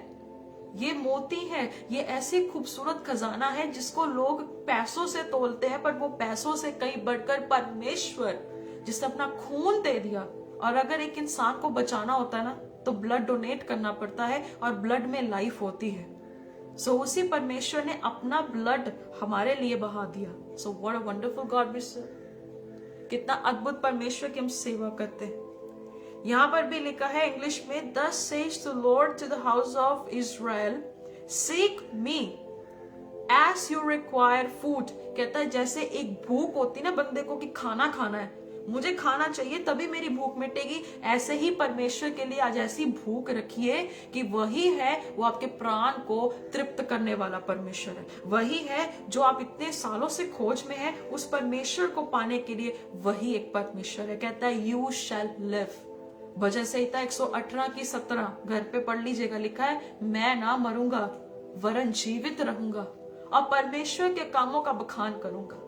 ये मोती है, ये ऐसी खूबसूरत खजाना है जिसको लोग पैसों से तोलते हैं, पर वो पैसों से कहीं बढ़कर परमेश्वर जिसने अपना खून दे दिया। और अगर एक इंसान को बचाना होता है ना, तो ब्लड डोनेट करना पड़ता है, और ब्लड में लाइफ होती है। सो उसी परमेश्वर ने अपना ब्लड हमारे लिए बहा दिया। So what a wonderful God we serve. कितना अद्भुत परमेश्वर की हम सेवा करते हैं। यहां पर भी लिखा है इंग्लिश में, Thus says the Lord to the house of Israel, seek me as you require food। कहता है जैसे एक भूख होती ना बंदे को कि खाना खाना है, मुझे खाना चाहिए तभी मेरी भूख मिटेगी, ऐसे ही परमेश्वर के लिए आज ऐसी भूख रखिए कि वही है वो आपके प्राण को तृप्त करने वाला परमेश्वर है, वही है जो आप इतने सालों से खोज में है, उस परमेश्वर को पाने के लिए वही एक परमेश्वर है। कहता है यू शैल लिव, भजन संहिता 118 की 17 घर पे पढ़ लीजिएगा, लिखा है मैं ना मरूंगा वरन जीवित रहूंगा और परमेश्वर के कामों का बखान करूंगा।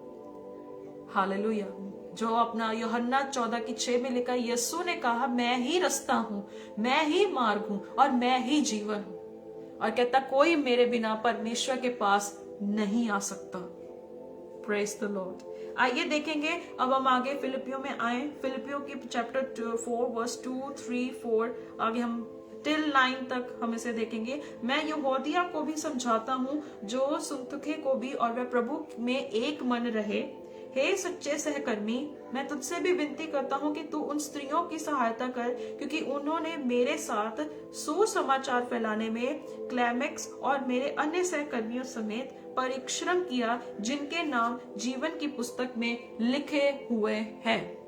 हालेलुया। जो अपना यूहन्ना 14:6 में लिखा, यीशु ने कहा मैं ही रास्ता हूं, मैं ही मार्ग हूं और मैं ही जीवन हूं, और कहता कोई मेरे बिना परमेश्वर के पास नहीं आ सकता। Praise the Lord. आइए देखेंगे अब हम आगे फिलिपियों में आए। फिलिपियों की चैप्टर 4 वर्स 2, 3, 4 आगे हम टिल 9 तक हम इसे देखेंगे। मैं यहूदिया को भी समझाता हूँ जो सुन्तुखे को भी, और वह प्रभु में एक मन रहे। हे सच्चे सहकर्मी, मैं तुझसे भी विनती करता हूँ कि तू उन स्त्रियों की सहायता कर, क्योंकि उन्होंने मेरे साथ सुसमाचार फैलाने में क्लेमेक्स और मेरे अन्य सहकर्मियों समेत परिश्रम किया, जिनके नाम जीवन की पुस्तक में लिखे हुए हैं।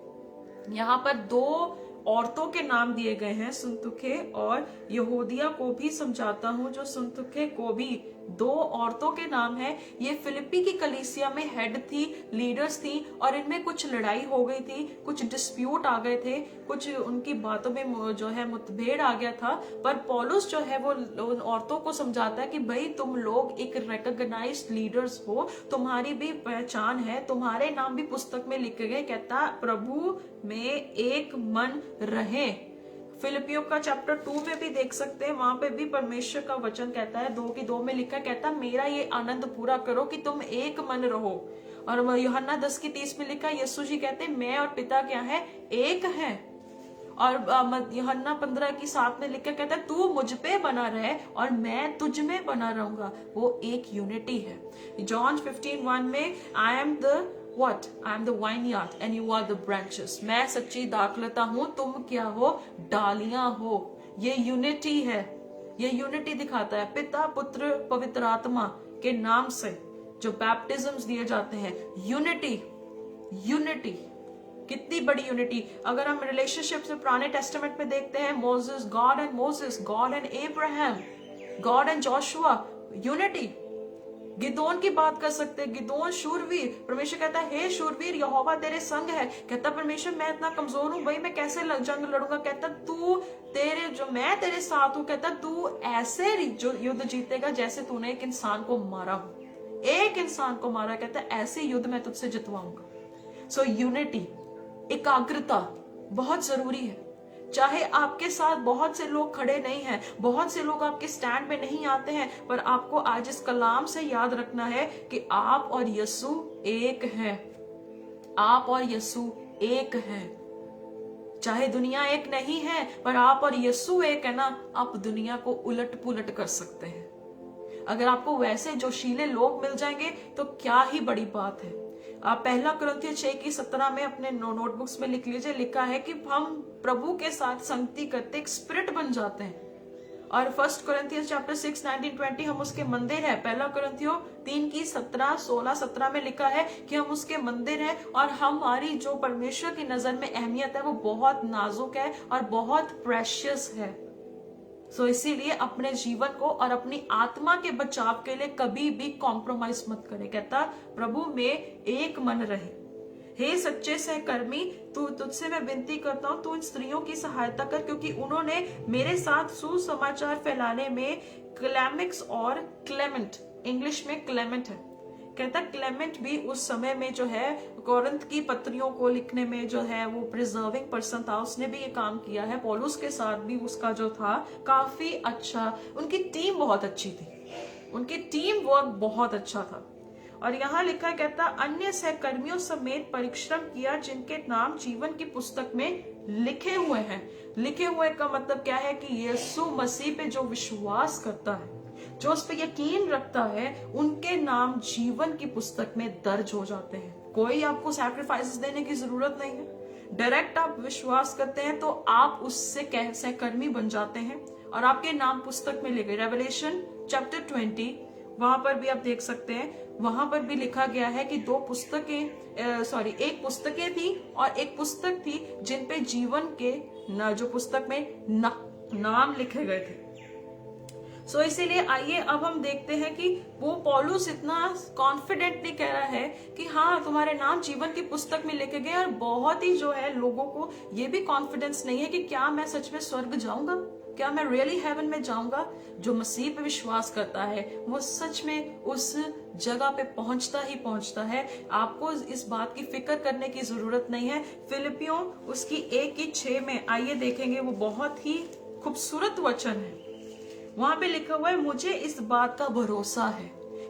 यहाँ पर 2 औरतों के नाम दिए गए हैं, सुन्तुखे और यहूदिया को भी समझाता हूँ। जो सुन्तुखे को भी 2 औरतों के नाम है। ये फिलिपी की कलीसिया में हेड थी, लीडर्स थी, और इनमें कुछ लड़ाई हो गई थी, कुछ डिस्प्यूट आ गए थे, कुछ उनकी बातों में जो है मुठभेड़ आ गया था। पर पौलुस जो है वो उन औरतों को समझाता है कि भाई तुम लोग एक रिकॉग्नाइज्ड लीडर्स हो, तुम्हारी भी पहचान है, तुम्हारे नाम भी पुस्तक में लिखे गए। कहता प्रभु में एक मन रहे। फिलिपियों का चैप्टर 2 में भी देख सकते हैं, वहां पे भी परमेश्वर का वचन कहता है 2:2 में लिखा, कहता मेरा ये आनंद पूरा करो कि तुम एक मन रहो। और यूहन्ना 10:30 में लिखा, यीशु जी कहते मैं और पिता क्या है, एक है। और यूहन्ना 15:7 में लिखा, कहता है तू मुझ पे बना रहे और मैं तुझ में बना रहूंगा। वो एक यूनिटी है। जॉन 15:1 में I am the What? I am the vineyard and you are the branches. मैं सच्ची दाखलता हूँ, तुम क्या हो, डालियां हो। ये यूनिटी है, ये यूनिटी दिखाता है। पिता पुत्र पवित्र आत्मा के नाम से जो बैप्टिज्म्स दिए जाते हैं, यूनिटी, यूनिटी, कितनी बड़ी यूनिटी। अगर हम रिलेशनशिप से पुराने टेस्टामेंट में देखते हैं, Moses, God and Moses, God and Abraham, God and Joshua, unity. Gideon की बात कर सकते हैं, गिदोन शूरवीर, परमेश्वर कहता है हे शूरवीर यहोवा तेरे संग है। कहता परमेश्वर मैं इतना कमजोर हूं भाई, मैं कैसे जंग लड़ूंगा। कहता तू तेरे जो मैं तेरे साथ हूं, कहता तू ऐसे युद्ध जीतेगा जैसे तूने एक इंसान को मारा हो, एक इंसान को मारा। कहता ऐसे युद्ध मैं तुझसे जितवाऊंगा। सो यूनिटी, एकाग्रता बहुत जरूरी है। चाहे आपके साथ बहुत से लोग खड़े नहीं हैं, बहुत से लोग आपके स्टैंड में नहीं आते हैं, पर आपको आज इस कलाम से याद रखना है कि आप और यीशु एक हैं। आप और यीशु एक हैं। चाहे दुनिया एक नहीं है, पर आप और यीशु एक है ना, आप दुनिया को उलट पुलट कर सकते हैं। अगर आपको वैसे जोशीले लोग मिल जाएंगे तो क्या ही बड़ी बात है। आप 1 कुरिन्थियों 6:17 में अपने नोटबुक्स में लिख लीजिए, लिखा है कि हम प्रभु के साथ संगति करते एक स्पिरिट बन जाते हैं। और 1 कुरिन्थियों चैप्टर 6, 19, 20 हम उसके मंदिर है। 1 कुरिन्थियों 3:17, 16, 17 में लिखा है कि हम उसके मंदिर हैं, और हमारी जो परमेश्वर की नजर में अहमियत है वो बहुत नाजुक है और बहुत प्रेशियस है। सो इसीलिए अपने जीवन को और अपनी आत्मा के बचाव के लिए कभी भी कॉम्प्रोमाइज मत करे। कहता प्रभु में एक मन रहे। हे सच्चे सहकर्मी, तुझसे मैं विनती करता हूँ तू इन स्त्रियों की सहायता कर, क्योंकि उन्होंने मेरे साथ सुसमाचार फैलाने में क्लेमेक्स और क्लेमेंट, इंग्लिश में क्लेमेंट है। कहता क्लेमेंट भी उस समय में जो है कोरिन्थ की पत्रियों को लिखने में जो है वो प्रिजर्विंग पर्सन था, उसने भी ये काम किया है। पौलुस के साथ भी उसका जो था काफी अच्छा, उनकी टीम बहुत अच्छी थी, उनकी टीम वर्क बहुत अच्छा था। और यहाँ लिखा है, कहता अन्य सहकर्मियों समेत परिश्रम किया, जिनके नाम जीवन की पुस्तक में लिखे हुए हैं। लिखे हुए का मतलब क्या है कि यीशु मसीह पे जो विश्वास करता है, जो उस पर यकीन रखता है, उनके नाम जीवन की पुस्तक में दर्ज हो जाते हैं। कोई आपको सैक्रिफाइसेस देने की जरूरत नहीं है। डायरेक्ट आप विश्वास करते हैं तो आप उससे सहकर्मी बन जाते हैं और आपके नाम पुस्तक में लिखे। रेवलेशन चैप्टर 20 वहां पर भी आप देख सकते हैं, वहां पर भी लिखा गया है कि एक पुस्तकें थी और एक पुस्तक थी जिन पे जीवन के जो पुस्तक में नाम लिखे गए थे। सो इसीलिए आइए अब हम देखते हैं कि वो पौलुस इतना कॉन्फिडेंटली कह रहा है कि हाँ तुम्हारे नाम जीवन की पुस्तक में लिखे गए। और बहुत ही जो है लोगों को ये भी कॉन्फिडेंस नहीं है कि क्या मैं सच में स्वर्ग जाऊंगा, क्या मैं रियली हेवन में जाऊंगा। जो मसीह पे विश्वास करता है वो सच में उस जगह पे पहुंचता ही पहुंचता है। आपको इस बात की फिक्र करने की जरूरत नहीं है। फिलिपियों उसकी 1:6 में आइए देखेंगे, वो बहुत ही खूबसूरत वचन है। वहां पे लिखा हुआ है, मुझे इस बात का भरोसा है,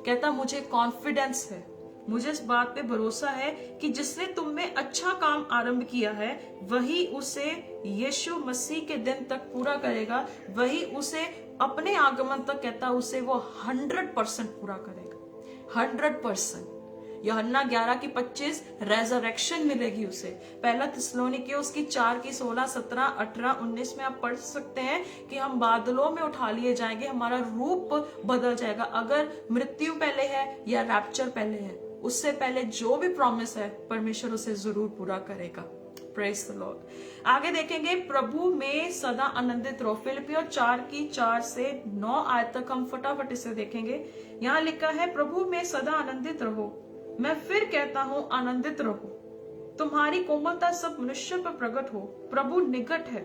कहता मुझे कॉन्फिडेंस है, मुझे इस बात पे भरोसा है कि जिसने तुम में अच्छा काम आरंभ किया है वही उसे यीशु मसीह के दिन तक पूरा करेगा, वही उसे अपने आगमन तक, कहता उसे वो 100% पूरा करेगा। 100%। यूहन्ना 11:25 रेजरेक्शन मिलेगी उसे। पहला थिस्सलुनीके उसकी 4:16, 17, 18, 19 में आप पढ़ सकते हैं कि हम बादलों में उठा लिए जाएंगे, हमारा रूप बदल जाएगा। अगर मृत्यु पहले है या रैप्चर पहले है, उससे पहले जो भी प्रॉमिस है परमेश्वर उसे जरूर पूरा करेगा। Praise the Lord. आगे देखेंगे, प्रभु में सदा आनंदित रहो। फिलिपियों 4:4 से 9 आयत तक हम फटाफट इसे देखेंगे। यहाँ लिखा है, प्रभु में सदा आनंदित रहो। मैं फिर कहता हूं आनंदित रहो। तुम्हारी कोमलता सब मनुष्य पर प्रकट हो। प्रभु निकट है।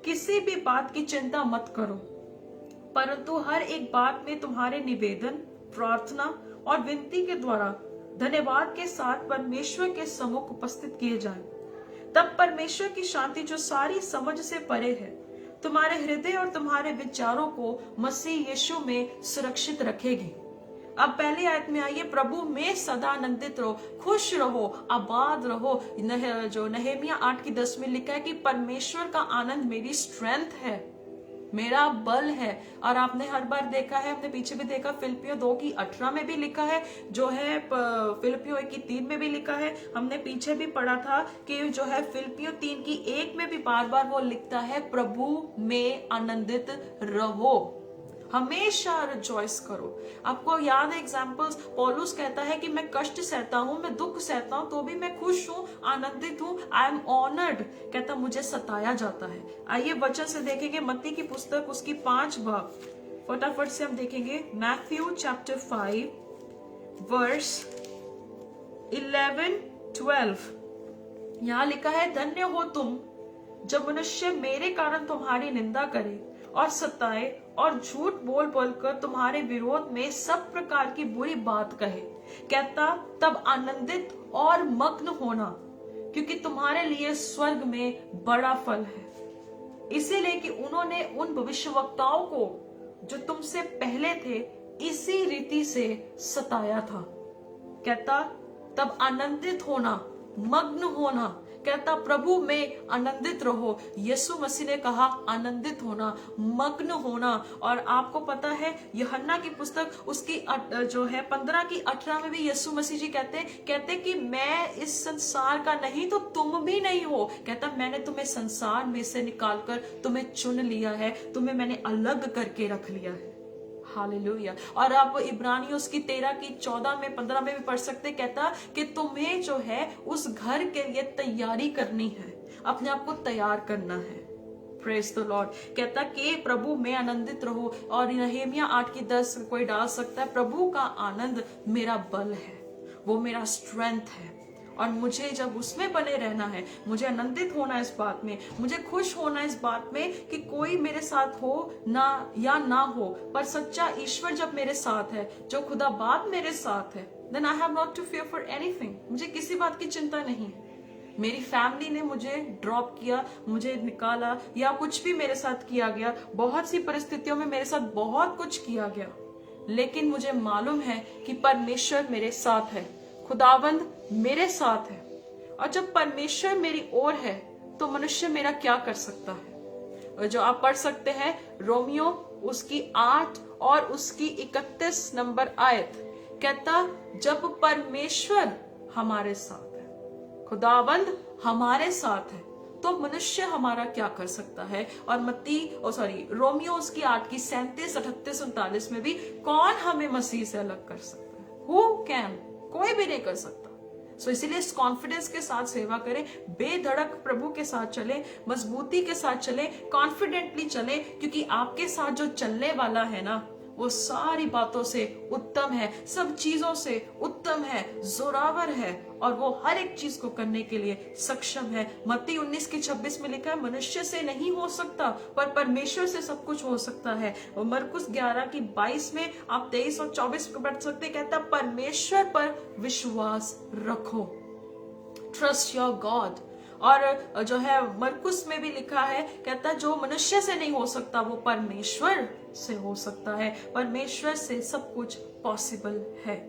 किसी भी बात की चिंता मत करो, परंतु हर एक बात में तुम्हारे निवेदन, प्रार्थना और विनती के द्वारा धन्यवाद के साथ परमेश्वर के सम्मुख उपस्थित किए जाएं। तब परमेश्वर की शांति जो सारी समझ से परे है तुम्हारे हृदय और तुम्हारे विचारों को मसीह यीशु में सुरक्षित रखेगी। अब पहली आयत में आइए, प्रभु में सदा आनंदित रहो, खुश रहो, आबाद रहो। जो नहमिया 8:10 में लिखा है कि परमेश्वर का आनंद मेरी स्ट्रेंथ है, मेरा बल है। और आपने हर बार देखा है, हमने पीछे भी देखा, फिलिपियों 2:18 में भी लिखा है, जो है फिलिपियों 1:3 में भी लिखा है। हमने पीछे भी पढ़ा था कि जो है फिलिपियों 3:1 में भी बार बार वो लिखता है, प्रभु में आनंदित रहो, हमेशा रिजॉइस करो। आपको याद है एग्जाम्पल्स, पौलुस कहता है कि मैं कष्ट सहता हूं, मैं दुख सहता हूं, तो भी मैं खुश हूं, आनंदित हूं, आई एम ऑनर्ड। कहता मुझे सताया जाता है। आइए वचन से देखेंगे, मत्ती की पुस्तक उसकी 5 बाब फटाफट से हम देखेंगे। मैथ्यू चैप्टर 5 वर्स 11-12 यहां लिखा है, धन्य हो तुम जब मनुष्य मेरे कारण तुम्हारी निंदा करे और सताए और झूठ बोल बोलकर तुम्हारे विरोध में सब प्रकार की बुरी बात कहे। कहता तब आनंदित और मग्न होना, क्योंकि तुम्हारे लिए स्वर्ग में बड़ा फल है। इसीलिए कि उन्होंने उन भविष्यवक्ताओं को जो तुमसे पहले थे इसी रीति से सताया था। कहता तब आनंदित होना, मग्न होना। कहता प्रभु में आनंदित रहो। यीशु मसीह ने कहा आनंदित होना, मग्न होना। और आपको पता है यूहन्ना की पुस्तक उसकी जो है 15:18 में भी यीशु मसीह जी कहते कि मैं इस संसार का नहीं तो तुम भी नहीं हो। कहता मैंने तुम्हें संसार में से निकालकर तुम्हें चुन लिया है, तुम्हें मैंने अलग करके रख लिया है। हालेलुया। और आप इब्रानियों उसकी 13:14 में 15 में भी पढ़ सकते, कहता कि तुम्हें जो है उस घर के लिए तैयारी करनी है, अपने आप को तैयार करना है। Praise the Lord. कहता कि प्रभु में आनंदित रहो। और नहमिया 8:10 कोई डाल सकता है, प्रभु का आनंद मेरा बल है, वो मेरा स्ट्रेंथ है। और मुझे जब उसमें बने रहना है, मुझे आनंदित होना इस बात में, मुझे खुश होना इस बात में कि कोई मेरे साथ हो ना या ना हो, पर सच्चा ईश्वर जब मेरे साथ है, जो खुदा बाप मेरे साथ है, then I have not to fear for anything। मुझे किसी बात की चिंता नहीं है। मेरी फैमिली ने मुझे ड्रॉप किया, मुझे निकाला या कुछ भी मेरे साथ किया गया, बहुत सी परिस्थितियों में मेरे साथ बहुत कुछ किया गया, लेकिन मुझे मालूम है कि परमेश्वर मेरे साथ है, खुदावंद मेरे साथ है। और जब परमेश्वर मेरी ओर है तो मनुष्य मेरा क्या कर सकता है। और जो आप पढ़ सकते हैं रोमियो उसकी 8 और उसकी 31 नंबर आयत, कहता जब परमेश्वर हमारे साथ है, खुदावंद हमारे साथ है, तो मनुष्य हमारा क्या कर सकता है। और रोमियो उसकी 8 की 37, 38, 39 में भी कौन हमें मसीह से अलग कर सकता है। हु कैन, कोई भी नहीं कर सकता। सो इसीलिए इस कॉन्फिडेंस के साथ सेवा करें, बेधड़क प्रभु के साथ चले, मजबूती के साथ चले, कॉन्फिडेंटली चले, क्योंकि आपके साथ जो चलने वाला है ना, वो सारी बातों से उत्तम है, सब चीजों से उत्तम है, जोरावर है, और वो हर एक चीज को करने के लिए सक्षम है। मत्ती 19:26 में लिखा है, मनुष्य से नहीं हो सकता पर परमेश्वर से सब कुछ हो सकता है। और मरकुस 11:22 में आप 23 और 24 को पढ़ सकते, कहता परमेश्वर पर विश्वास रखो, ट्रस्ट योर गॉड। और जो है मरकुस में भी लिखा है, कहता है जो मनुष्य से नहीं हो सकता वो परमेश्वर से हो सकता है, परमेश्वर से सब कुछ पॉसिबल है।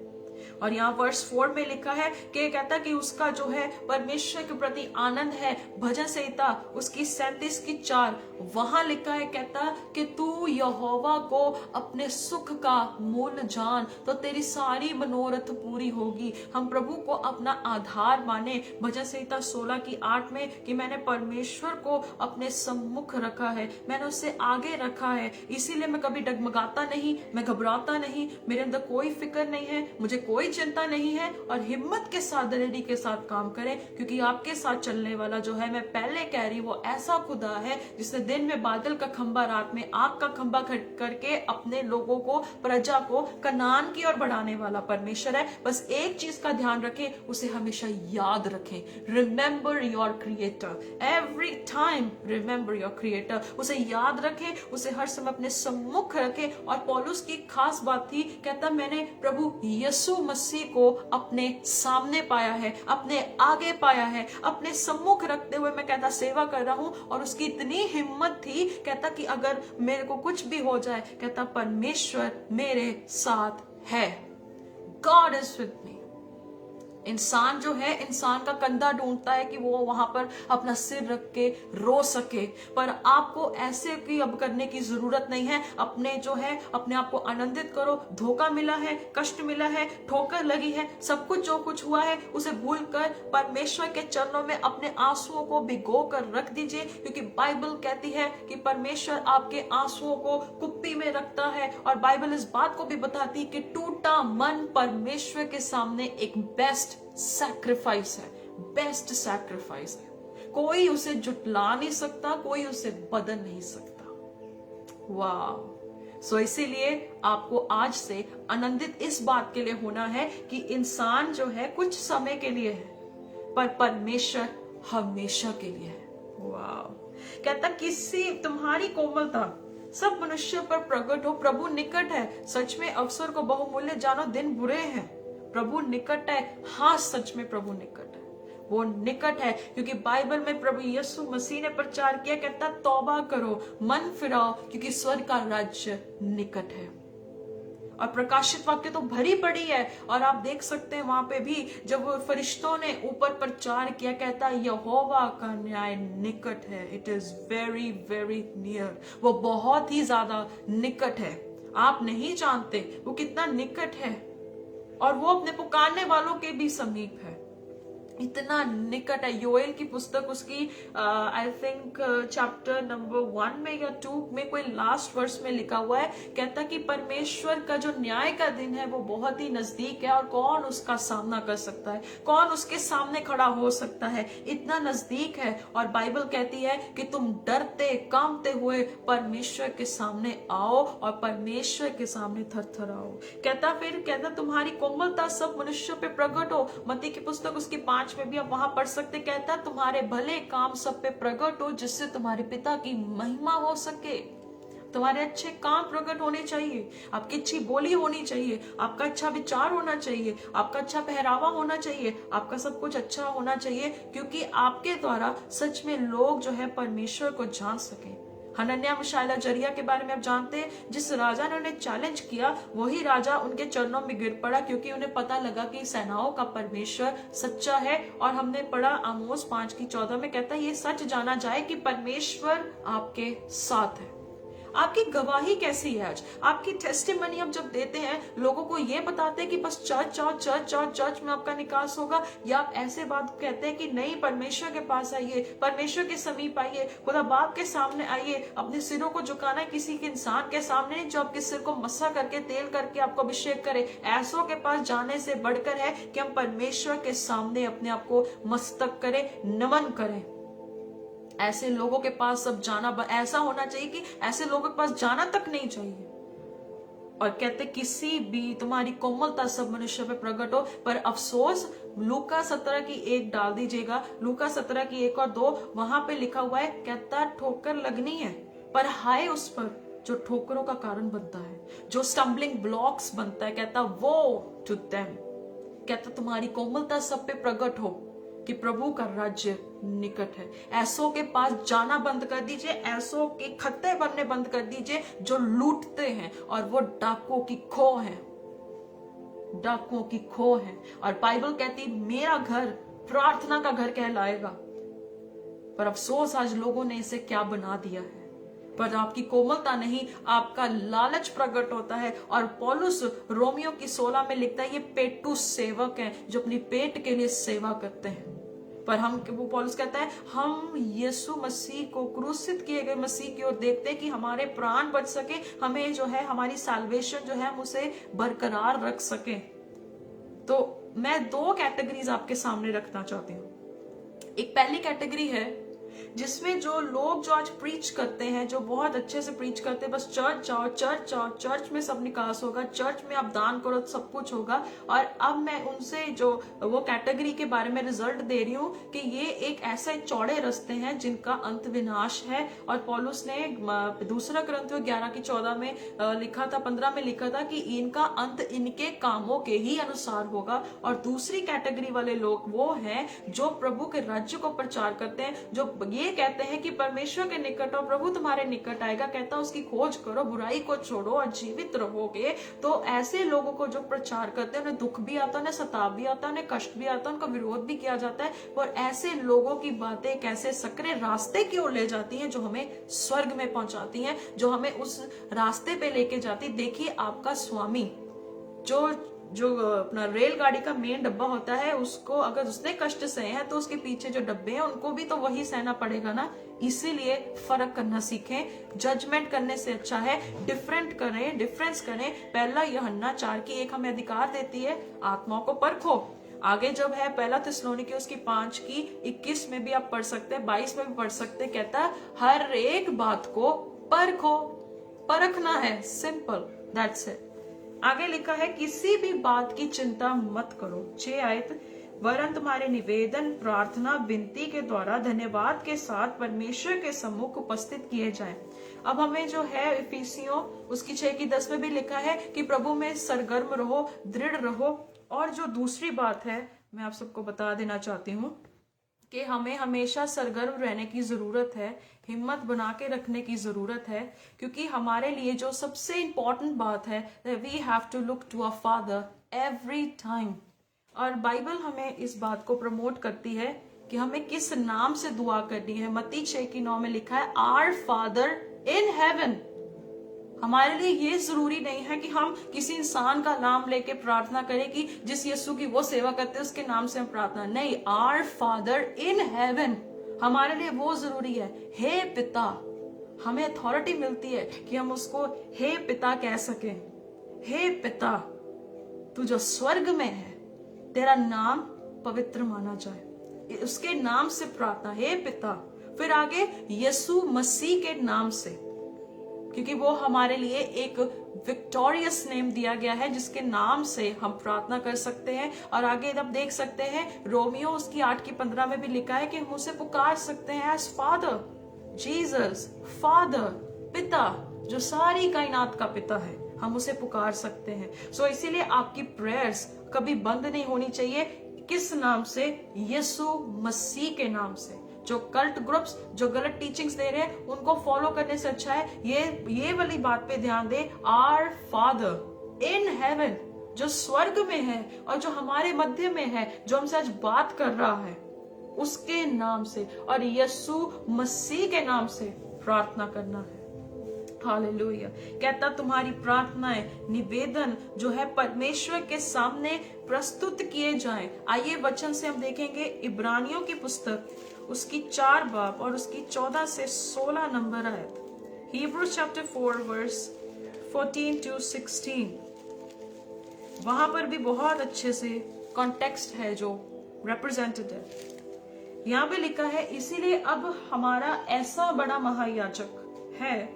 और यहाँ वर्स 4 में लिखा है कि कहता कि उसका जो है परमेश्वर के प्रति आनंद है। भजन संहिता उसकी 37:4 वहां लिखा है, कहता कि तू यहोवा को अपने सुख का मूल जान तो तेरी सारी मनोरथ पूरी होगी। हम प्रभु को अपना आधार माने। भजन संहिता 16:8 में कि मैंने परमेश्वर को अपने सम्मुख रखा है, मैंने उससे आगे रखा है, इसीलिए मैं कभी डगमगाता नहीं, मैं घबराता नहीं, मेरे अंदर कोई फिक्र नहीं है, मुझे कोई चिंता नहीं है। और हिम्मत के साथ, दलेरी के साथ काम करें, क्योंकि आपके साथ चलने वाला जो है, मैं पहले कह रही, वो ऐसा खुदा है जिसने दिन में बादल का खंबा, रात में आग का खंबा करके अपने लोगों को, प्रजा को कनान की ओर बढ़ाने वाला परमेश्वर है। बस एक चीज का ध्यान रखें, उसे हमेशा याद रखें, remember your creator every time, remember your creator, उसे याद रखें, उसे हर समय अपने सम्मुख रखें। और पौलुस की खास बात थी, कहता मैंने प्रभु यीशु मसीह को अपने सामने पाया है, अपने आगे पाया है, अपने सम्मुख रखते हुए मैं कहता सेवा कर रहा हूं। और उसकी इतनी हिम्मत थी, कहता कि अगर मेरे को कुछ भी हो जाए, कहता परमेश्वर मेरे साथ है, गॉड इज विद मी। इंसान जो है, इंसान का कंधा ढूंढता है कि वो वहां पर अपना सिर रख के रो सके, पर आपको ऐसे की अब करने की जरूरत नहीं है। अपने जो है, अपने आप को आनंदित करो। धोखा मिला है, कष्ट मिला है, ठोकर लगी है, सब कुछ जो कुछ हुआ है उसे भूलकर परमेश्वर के चरणों में अपने आंसुओं को भिगो कर रख दीजिए, क्योंकि बाइबल कहती है कि परमेश्वर आपके आंसुओं को कुप्पी में रखता है। और बाइबल इस बात को भी बताती है कि टूटा मन परमेश्वर के सामने एक बेस्ट सैक्रिफाइस है, बेस्ट सैक्रिफाइस है। कोई उसे जुटला नहीं सकता, कोई उसे बदल नहीं सकता। वाह! सो इसीलिए आपको आज से आनंदित इस बात के लिए होना है कि इंसान जो है कुछ समय के लिए है, पर परमेश्वर हमेशा के लिए है। वाह! कहता किसी तुम्हारी कोमलता सब मनुष्य पर प्रकट हो, प्रभु निकट है, सच में अवसर को बहुमूल्य जानो, दिन बुरे हैं, प्रभु निकट है। हाँ, सच में प्रभु निकट है, वो निकट है, क्योंकि बाइबल में प्रभु यीशु मसीह ने प्रचार किया, कहता तौबा करो, मन फिराओ, क्योंकि स्वर्ग का राज्य निकट है। और प्रकाशित वाक्य तो भरी पड़ी है, और आप देख सकते हैं वहां पे भी जब फरिश्तों ने ऊपर प्रचार किया, कहता यहोवा का न्याय निकट है, it is very very near, वो बहुत ही ज्यादा निकट है। आप नहीं जानते वो कितना निकट है, और वो अपने पुकारने वालों के भी समीप है, इतना निकट है। योएल की पुस्तक उसकी आई थिंक चैप्टर नंबर 1 में या 2 में कोई लास्ट वर्स में लिखा हुआ है, कहता कि परमेश्वर का जो न्याय का दिन है वो बहुत ही नजदीक है, और कौन उसका सामना कर सकता है, कौन उसके सामने खड़ा हो सकता है, इतना नजदीक है। और बाइबल कहती है कि तुम डरते कांपते हुए परमेश्वर के सामने आओ, और परमेश्वर के सामने थरथराओ। कहता तुम्हारी कोमलता सब मनुष्यों पे प्रकट हो। मत्ती की पुस्तक उसकी 5 में भी आप वहां पढ़ सकते, कहता तुम्हारे भले काम सब पे प्रकट हो, जिससे तुम्हारे पिता की महिमा हो सके। तुम्हारे अच्छे काम प्रकट होने चाहिए, आपकी अच्छी बोली होनी चाहिए, आपका अच्छा विचार होना चाहिए, आपका अच्छा पहरावा होना चाहिए, आपका सब कुछ अच्छा होना चाहिए, क्योंकि आपके द्वारा सच में लोग जो है परमेश्वर को जान सके। हनन्याह मिशाएल अजरिया के बारे में आप जानते हैं, जिस राजा ने उन्हें चैलेंज किया वही राजा उनके चरणों में गिर पड़ा, क्योंकि उन्हें पता लगा कि सेनाओं का परमेश्वर सच्चा है। और हमने पढ़ा आमोस 5:14 में, कहता है ये सच जाना जाए कि परमेश्वर आपके साथ है। आपकी गवाही कैसी है आज? आपकी टेस्टिमनी आप जब देते हैं, लोगों को ये बताते हैं कि बस चर्च जाओ, चर्च जाओ, चर्च में आपका निकास होगा, या आप ऐसे बात कहते हैं कि नहीं, परमेश्वर के पास आइए, परमेश्वर के समीप आइए, खुदा बाप के सामने आइए। अपने सिरों को झुकाना है किसी के इंसान के सामने नहीं, जो आपके सिर को मस्सा करके तेल करके आपको अभिषेक करे। ऐसों के पास जाने से बढ़कर है कि हम परमेश्वर के सामने अपने आप को मस्तक करें, नमन करें। ऐसे लोगों के पास सब जाना, ऐसा होना चाहिए कि ऐसे लोगों के पास जाना तक नहीं चाहिए। और कहते किसी भी तुम्हारी कोमलता सब मनुष्य पे प्रकट हो, पर अफसोस लूका 17 की 1 डाल दीजिएगा, लूका 17 की 1 और 2, वहां पे लिखा हुआ है, कहता ठोकर लगनी है, पर हाय उस पर जो ठोकरों का कारण बनता है, जो स्टम्बलिंग ब्लॉक्स बनता है। कहता वो टू देम, कहता तुम्हारी कोमलता सब पे प्रकट हो कि प्रभु का राज्य निकट है। ऐसों के पास जाना बंद कर दीजिए, ऐसों के खत्ते बनने बंद कर दीजिए जो लूटते हैं, और वो डाकुओं की खो है, डाकुओं की खो है। और बाइबल कहती मेरा घर प्रार्थना का घर कहलाएगा, पर अफसोस आज लोगों ने इसे क्या बना दिया है। पर आपकी कोमलता नहीं, आपका लालच प्रकट होता है। और पौलुस रोमियो की 16 में लिखता है ये पेटू सेवक हैं जो अपनी पेट के लिए सेवा करते हैं। पर हम, वो पौलुस कहता है हम यीशु मसीह को, क्रूसित किए गए मसीह की ओर देखते हैं कि हमारे प्राण बच सके, हमें जो है हमारी सैल्वेशन जो है हम उसे बरकरार रख सके। तो मैं 2 कैटेगरीज आपके सामने रखना चाहती हूँ। एक पहली कैटेगरी है जिसमें जो लोग जो आज प्रीच करते हैं, जो बहुत अच्छे से प्रीच करते हैं, बस चर्च जाओ, चर्च जाओ, चर्च में सब निकास होगा, चर्च में आप दान करो तो सब कुछ होगा। और अब मैं उनसे जो वो कैटेगरी के बारे में रिजल्ट दे रही हूँ कि ये एक ऐसे चौड़े रास्ते हैं जिनका अंत विनाश है। और पौलुस ने 2 कुरिन्थियों 11 की 14 में लिखा था, 15 में लिखा था कि इनका अंत इनके कामों के ही अनुसार होगा। और दूसरी कैटेगरी वाले लोग वो हैं जो प्रभु के राज्य को प्रचार करते हैं, जो ये कहते हैं कि परमेश्वर के निकट और प्रभु तुम्हारे निकट आएगा। कहता उसकी खोज करो, बुराई को छोड़ो और जीवित रहोगे। तो ऐसे लोगों को जो प्रचार करते हैं, उन्हें दुख भी आता है, उन्हें सताव भी आता है, उन्हें कष्ट भी आता है, उनका विरोध भी किया जाता है। और ऐसे लोगों की बातें कैसे सकरे रास्ते की ओर ले जाती हैं, जो हमें स्वर्ग में पहुंचाती हैं, जो हमें उस रास्ते पे लेके जाती। देखिए आपका स्वामी जो अपना रेलगाड़ी का मेन डब्बा होता है, उसको अगर उसने कष्ट सहे हैं तो उसके पीछे जो डब्बे हैं उनको भी तो वही सहना पड़ेगा ना। इसीलिए फर्क करना सीखें। जजमेंट करने से अच्छा है डिफरेंस करें। पहला यूहन्ना 4:1 हमें अधिकार देती है, आत्माओं को परखो। आगे जब है 1 थिस्सलुनीके उसकी 5:21 में भी आप पढ़ सकते हैं, 22 में भी पढ़ सकते हैं। कहता है हर एक बात को परखो, परखना है, सिंपल, दैट्स इट। आगे लिखा है किसी भी बात की चिंता मत करो। 6 आयत, वरन तुम्हारे निवेदन, प्रार्थना, विनती के द्वारा धन्यवाद के साथ परमेश्वर के सम्मुख उपस्थित किए जाएं। अब हमें जो है इफिसियों उसकी 6:10 में भी लिखा है कि प्रभु में सरगर्म रहो, दृढ़ रहो। और जो दूसरी बात है मैं आप सबको बता देना चाहती हूँ कि हमें हमेशा सरगर्म रहने की जरूरत है, हिम्मत बना के रखने की जरूरत है, क्योंकि हमारे लिए जो सबसे इंपॉर्टेंट बात है, we have to look to our father every time. और बाइबल हमें इस बात को प्रमोट करती है कि हमें किस नाम से दुआ करनी है। मत्ती 6:9 में लिखा है आवर फादर इन हेवन। हमारे लिए ये जरूरी नहीं है कि हम किसी इंसान का नाम लेके प्रार्थना करें कि जिस यीशु की वो सेवा करते हैं उसके नाम से हम प्रार्थना, नहीं, आवर फादर इन हेवन हमारे लिए वो जरूरी है। हे पिता, हमें अथॉरिटी मिलती है कि हम उसको हे पिता कह सकें। हे पिता, तू जो स्वर्ग में है, तेरा नाम पवित्र माना जाए, उसके नाम से प्रार्थना, हे पिता। फिर आगे यीशु मसीह के नाम से, क्योंकि वो हमारे लिए एक विक्टोरियस नेम दिया गया है जिसके नाम से हम प्रार्थना कर सकते हैं। और आगे अब देख सकते हैं रोमियो उसकी 8:15 में भी लिखा है कि हम उसे पुकार सकते हैं एज फादर, जीसस, फादर, पिता, जो सारी कायनात का पिता है, हम उसे पुकार सकते हैं। सो इसीलिए आपकी प्रेयर्स कभी बंद नहीं होनी चाहिए। किस नाम से? यीशु मसीह के नाम से। जो कल्ट ग्रुप्स जो गलत टीचिंग्स दे रहे हैं उनको फॉलो करने से अच्छा है ये वाली बात पे ध्यान दे, आवर फादर इन हेवन, जो स्वर्ग में है और जो हमारे मध्य में है, जो हमसे आज बात कर रहा है, उसके नाम से और यीशु मसीह के नाम से प्रार्थना करना है। हालेलुया। कहता तुम्हारी प्रार्थनाएं, निवेदन जो है परमेश्वर के सामने प्रस्तुत किए जाएं। आइए वचन से हम देखेंगे इब्रानियों की पुस्तक उसकी 4 बाब और उसकी 14 से 16 नंबर आयत। Hebrews chapter 4 verse 14 to 16। वहां पर भी बहुत अच्छे से कॉन्टेक्स्ट है जो रिप्रेजेंटेड है। यहाँ पे लिखा है, इसीलिए अब हमारा ऐसा बड़ा महायाजक है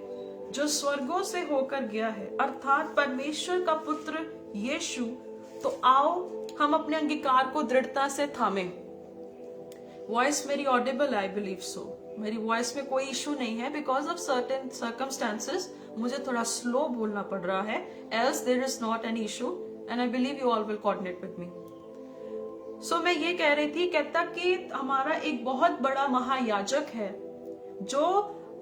जो स्वर्गों से होकर गया है, अर्थात परमेश्वर का पुत्र यीशु। तो आओ हम अपने अंगीकार को दृढ़ता से थामे। वॉइस मेरी ऑडिबल, आई बिलीव सो। मेरी वॉइस में कोई इशू नहीं है, बिकॉज ऑफ सर्टेन सर्कमस्टांसेस मुझे थोड़ा स्लो बोलना पड़ रहा है। Else there is not an issue and I believe you all will coordinate with me. So मैं ये कह रही थी, कहता कि हमारा एक बहुत बड़ा महायाजक है जो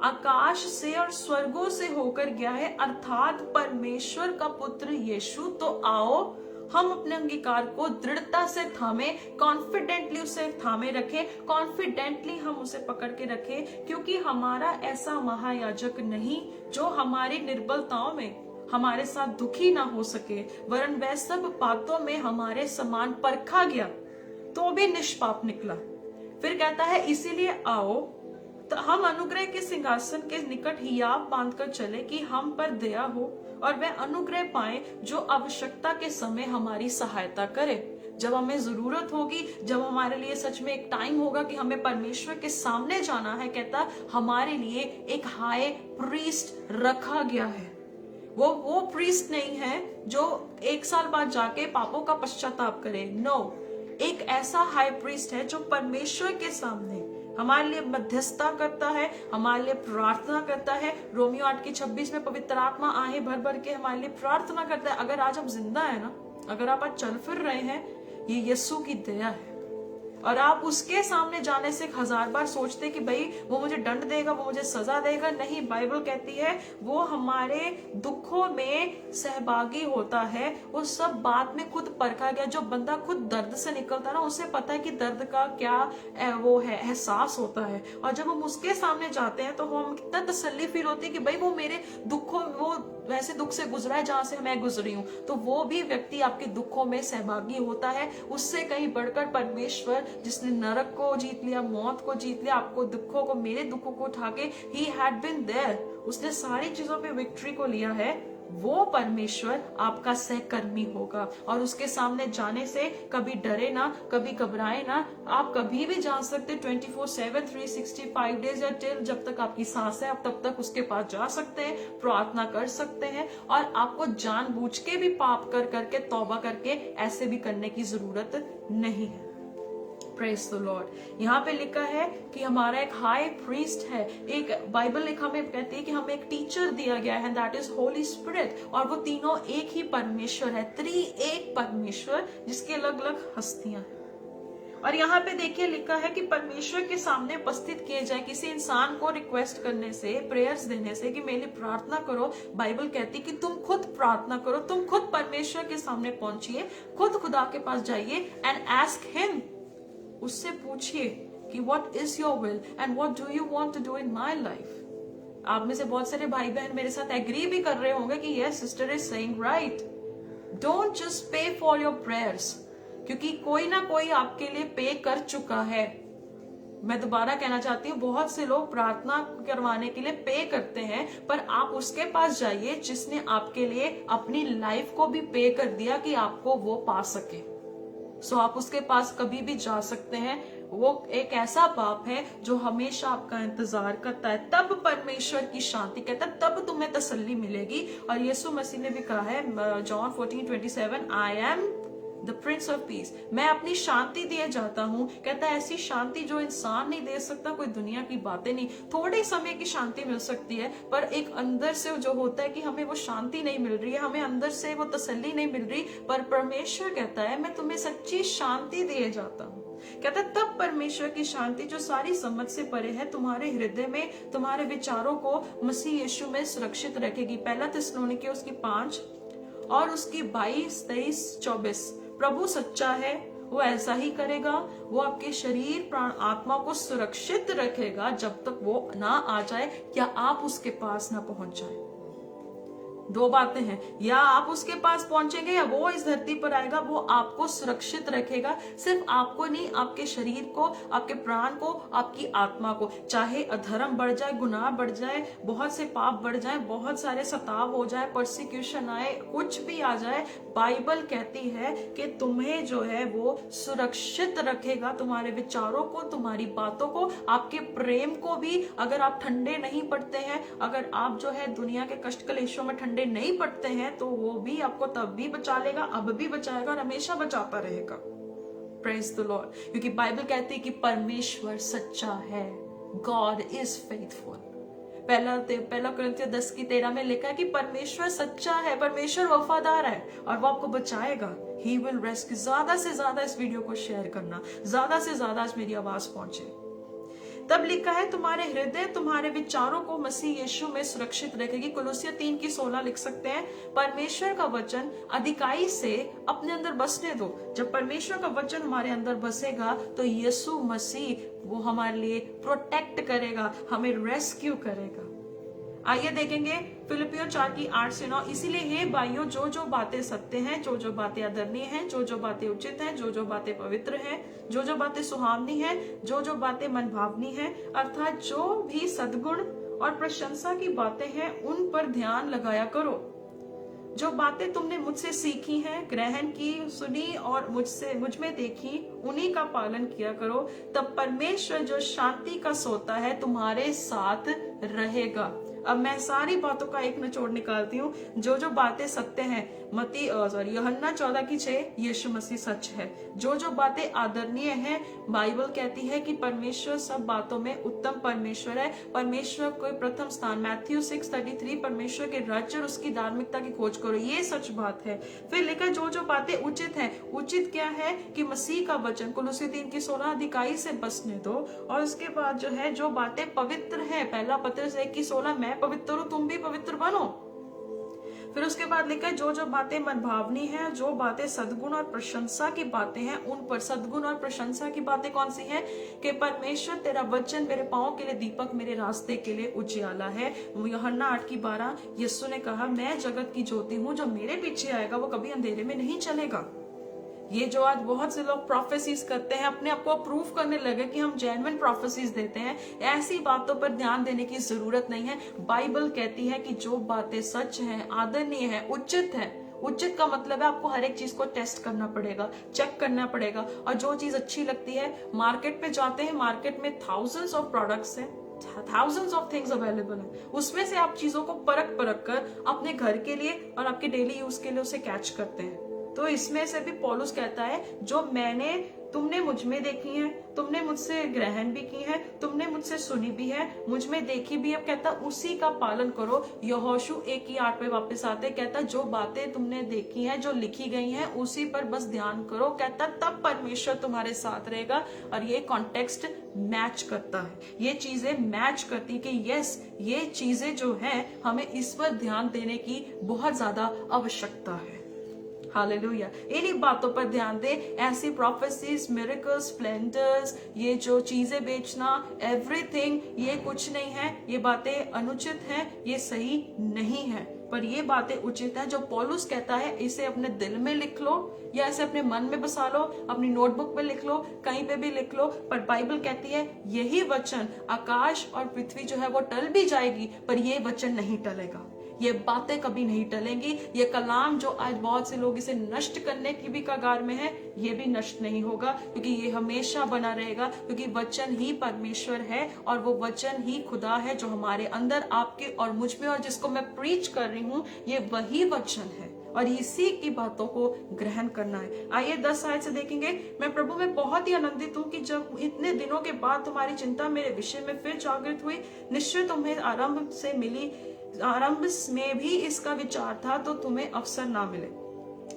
आकाश से और स्वर्गों से होकर गया है, अर्थात परमेश्वर का पुत्र यीशु। तो आओ हम अपने अंगीकार को दृढ़ता से थामे, कॉन्फिडेंटली उसे थामे रखें, कॉन्फिडेंटली हम उसे पकड़ के रखें, क्योंकि हमारा ऐसा महायाजक नहीं जो हमारी निर्बलताओं में हमारे साथ दुखी ना हो सके, वरन वह सब बातों में हमारे समान परखा गया तो भी निष्पाप निकला। फिर कहता है, इसीलिए आओ तो हम अनुग्रह के सिंहासन के निकट हियाव बांधकर चले कि हम पर दया हो और वह अनुग्रह पाए जो आवश्यकता के समय हमारी सहायता करे। जब हमें जरूरत होगी, जब हमारे लिए सच में एक टाइम होगा कि हमें परमेश्वर के सामने जाना है, कहता हमारे लिए एक हाई प्रीस्ट रखा गया है। वो प्रीस्ट नहीं है जो 1 साल बाद जाके पापों का पश्चाताप करे। नो, एक ऐसा हाई प्रीस्ट है जो परमेश्वर के सामने हमारे लिए मध्यस्थता करता है, हमारे लिए प्रार्थना करता है। रोमियो 8:26 में पवित्र आत्मा आहे भर भर के हमारे लिए प्रार्थना करता है। अगर आज आप जिंदा है ना, अगर आप आज चल फिर रहे हैं, ये यीशु की दया है। और आप उसके सामने जाने से 1000 बार सोचते कि भाई वो मुझे दंड देगा, वो मुझे सजा देगा। नहीं, बाइबल कहती है वो हमारे दुखों में सहभागी होता है। वो सब बात में खुद परखा गया। जो बंदा खुद दर्द से निकलता है ना, उसे पता है कि दर्द का क्या वो है, एहसास होता है। और जब हम उसके सामने जाते हैं तो हम कितना तसल्ली फील होती है कि भाई वो मेरे दुखों, वो वैसे दुख से गुजरा है जहां से मैं गुजरी हूं। तो वो भी व्यक्ति आपके दुखों में सहभागी होता है। उससे कहीं बढ़कर परमेश्वर, जिसने नरक को जीत लिया, मौत को जीत लिया, आपको दुखों को, मेरे दुखों को उठा के, ही हैड बीन देयर, उसने सारी चीजों पे विक्ट्री को लिया है। वो परमेश्वर आपका सहकर्मी होगा और उसके सामने जाने से कभी डरे ना, कभी घबराए ना। आप कभी भी जा सकते 24/7 365 डेज या टिल जब तक आपकी सांस है, आप तब तक उसके पास जा सकते हैं, प्रार्थना कर सकते हैं। और आपको जानबूझ के भी पाप कर करके, तौबा करके ऐसे भी करने की जरूरत नहीं है। Praise the Lord. यहाँ पे लिखा है कि हमारा एक हाई प्रीस्ट है। एक बाइबल हमें कहती है कि हमें एक टीचर दिया गया है, दैट इज होली स्पिरिट। और वो तीनों एक ही परमेश्वर है, त्रिएक परमेश्वर, जिसकी अलग अलग हस्तियां हैं। और यहाँ पे देखिए लिखा है कि परमेश्वर के सामने उपस्थित किए जाए। किसी इंसान को रिक्वेस्ट करने से, प्रेयर्स देने से कि मेरे लिए प्रार्थना करो, बाइबल कहती कि तुम खुद प्रार्थना करो, तुम खुद परमेश्वर के सामने पहुंचिए, खुद खुदा के पास जाइए एंड आस्क हिम, उससे पूछिए कि what is your will and what do you want to do in my life. आप में से बहुत सारे भाई बहन मेरे साथ एग्री भी कर रहे होंगे कि yes sister is saying right. Don't just पे फॉर योर प्रेयर्स, क्योंकि कोई ना कोई आपके लिए पे कर चुका है। मैं दोबारा कहना चाहती हूँ, बहुत से लोग प्रार्थना करवाने के लिए पे करते हैं, पर आप उसके पास जाइए जिसने आपके लिए अपनी लाइफ को भी पे कर दिया कि आपको वो पा सके। सो आप उसके पास कभी भी जा सकते हैं। वो एक ऐसा बाप है जो हमेशा आपका इंतजार करता है। तब परमेश्वर की शांति, कहता है तब तुम्हें तसल्ली मिलेगी। और यीशु मसीह ने भी कहा है John 14:27, I am the Prince of peace, मैं अपनी शांति दिए जाता हूँ। कहता है ऐसी शांति जो इंसान नहीं दे सकता, कोई दुनिया की बातें नहीं। थोड़े समय की शांति मिल सकती है, पर एक अंदर से जो होता है कि हमें वो शांति नहीं मिल रही है, हमें अंदर से वो तसल्ली नहीं मिल रही। पर परमेश्वर कहता है मैं तुम्हें सच्ची शांति दिए जाता हूँ। कहता है तब परमेश्वर की शांति जो सारी समझ से परे है तुम्हारे हृदय में, तुम्हारे विचारों को मसीह यीशु में सुरक्षित रखेगी। 1 थिस्सलुनीके उसकी 5 और उसकी 22, 23, 24। प्रभु सच्चा है, वो ऐसा ही करेगा। वो आपके शरीर, प्राण, आत्मा को सुरक्षित रखेगा जब तक वो ना आ जाए या आप उसके पास ना पहुंच जाए। दो बातें हैं, या आप उसके पास पहुंचेंगे या वो इस धरती पर आएगा। वो आपको सुरक्षित रखेगा, सिर्फ आपको नहीं, आपके शरीर को, आपके प्राण को, आपकी आत्मा को। चाहे अधर्म बढ़ जाए, गुनाह बढ़ जाए, बहुत से पाप बढ़ जाए, बहुत सारे सताव हो जाए, परसिक्यूशन आए, कुछ भी आ जाए, बाइबल कहती है कि तुम्हें जो है वो सुरक्षित रखेगा, तुम्हारे विचारों को, तुम्हारी बातों को, आपके प्रेम को भी। अगर आप ठंडे नहीं पड़ते हैं, अगर आप जो है दुनिया के कष्ट कलेशों में ठंडे नहीं पड़ते हैं, तो वो भी आपको तब भी बचा लेगा, अब भी बचाएगा और हमेशा बचाता रहेगा। Praise the Lord. क्योंकि बाइबल कहती है कि परमेश्वर सच्चा है, गॉड इज फेथफुल। पहला कुरिन्थियों 10:13 में लिखा है कि परमेश्वर सच्चा है, परमेश्वर वफादार है और वो आपको बचाएगा। He will rescue. ज्यादा से ज्यादा इस वीडियो को शेयर करना, ज्यादा से ज्यादा आज मेरी आवाज पहुंचे। तब लिखा है तुम्हारे हृदय तुम्हारे विचारों को मसीह यीशु में सुरक्षित रखेगी। कुलुस्सियों 3:16 लिख सकते हैं, परमेश्वर का वचन अधिकाई से अपने अंदर बसने दो। जब परमेश्वर का वचन हमारे अंदर बसेगा तो यीशु मसीह वो हमारे लिए प्रोटेक्ट करेगा, हमें रेस्क्यू करेगा। आइए देखेंगे फिलिपियों 4:8-9। इसीलिए हे भाइयों, जो जो बातें सत्य हैं, जो जो बातें आदरणीय हैं, जो जो बातें उचित हैं, जो जो बातें पवित्र हैं, जो जो बातें सुहावनी हैं, जो जो बातें मनभावनी हैं, अर्थात जो भी सद्गुण और प्रशंसा की बातें हैं, उन पर ध्यान लगाया करो। जो बातें तुमने मुझसे सीखी हैं, ग्रहण की, सुनी और मुझ में देखी, उन्हीं का पालन किया करो। तब परमेश्वर जो शांति का सोता है तुम्हारे साथ रहेगा। अब मैं सारी बातों का एक निचोड़ निकालती हूँ। जो जो बातें सत्य हैं, यूहन्ना 14:6, यीशु मसीह सच है। जो जो बातें आदरणीय हैं, बाइबल कहती है कि परमेश्वर सब बातों में उत्तम परमेश्वर है। परमेश्वर को प्रथम स्थान, मैथ्यू 6:33, परमेश्वर के राज्य और उसकी धार्मिकता की खोज करो, ये सच बात है। फिर लिखा जो जो बातें उचित हैं, उचित क्या है कि मसीह का वचन, कुलुस्सी 3:16, अधिकाई से बसने दो। और उसके बाद जो है जो बातें पवित्र है, पहला पत्रस 1:16, मैं पवित्र हूं तुम भी पवित्र बनो। फिर उसके बाद लिखा है जो जो बातें मनभावनी हैं, जो बातें सद्गुण और प्रशंसा की बातें हैं, उन पर। सद्गुण और प्रशंसा की बातें कौन सी हैं? कि परमेश्वर तेरा वचन मेरे पांव के लिए दीपक, मेरे रास्ते के लिए उजियाला है। यूहन्ना 8:12, यीशु ने कहा मैं जगत की ज्योति हूं, जो मेरे पीछे आएगा वो कभी अंधेरे में नहीं चलेगा। ये जो आज बहुत से लोग प्रोफेसीज करते हैं, अपने आप को प्रूव करने लगे कि हम जेन्युइन प्रोफेसीज देते हैं, ऐसी बातों पर ध्यान देने की जरूरत नहीं है। बाइबल कहती है कि जो बातें सच हैं, आदरणीय है, उचित है। उचित का मतलब है आपको हर एक चीज को टेस्ट करना पड़ेगा, चेक करना पड़ेगा। और जो चीज अच्छी लगती है, मार्केट में जाते हैं, मार्केट में थाउजेंड्स ऑफ प्रोडक्ट्स हैं, thousands of things available है, उसमें से आप चीजों को परख कर अपने घर के लिए और आपके डेली यूज के लिए उसे कैच करते हैं। तो इसमें से भी पौलुस कहता है जो तुमने मुझ में देखी है, तुमने मुझसे ग्रहण भी की है, तुमने मुझसे सुनी भी है, मुझ में देखी भी है, कहता उसी का पालन करो। यहोशू 1:8 पे वापस आते, कहता जो बातें तुमने देखी हैं, जो लिखी गई हैं, उसी पर बस ध्यान करो, कहता तब परमेश्वर तुम्हारे साथ रहेगा। और ये कॉन्टेक्स्ट मैच करता है, ये चीजें मैच करती कि यस, ये चीजें जो है हमें इस पर ध्यान देने की बहुत ज्यादा आवश्यकता है। हालेलुया। इन्हीं बातों पर ध्यान दे। ऐसी प्रोफेसीज, मिरेकल्स, स्प्लेंडर्स, ये जो चीजें बेचना, एवरीथिंग, ये कुछ नहीं है। ये बातें अनुचित हैं, ये सही नहीं है, पर ये बातें उचित हैं। जो पौलुस कहता है इसे अपने दिल में लिख लो या इसे अपने मन में बसा लो, अपनी नोटबुक में लिख लो, कहीं पे भी लिख लो। पर बाइबल कहती है यही वचन, आकाश और पृथ्वी जो है वो टल भी जाएगी, पर ये वचन नहीं टलेगा। ये बातें कभी नहीं टलेंगी। ये कलाम जो आज बहुत से लोग इसे नष्ट करने की भी कगार में है, ये भी नष्ट नहीं होगा, क्योंकि ये हमेशा बना रहेगा। क्योंकि वचन ही परमेश्वर है और वो वचन ही खुदा है जो हमारे अंदर, आपके और मुझ में, और जिसको मैं प्रीच कर रही हूँ, ये वही वचन है और इसी की बातों को ग्रहण करना है। आइए 10 आयत से देखेंगे। मैं प्रभु में बहुत ही आनंदित हूँ कि जब इतने दिनों के बाद तुम्हारी चिंता मेरे विषय में फिर जागृत हुई। निश्चय तुम्हें आरंभ से मिली, आरंभ में भी इसका विचार था तो तुम्हें अवसर ना मिले।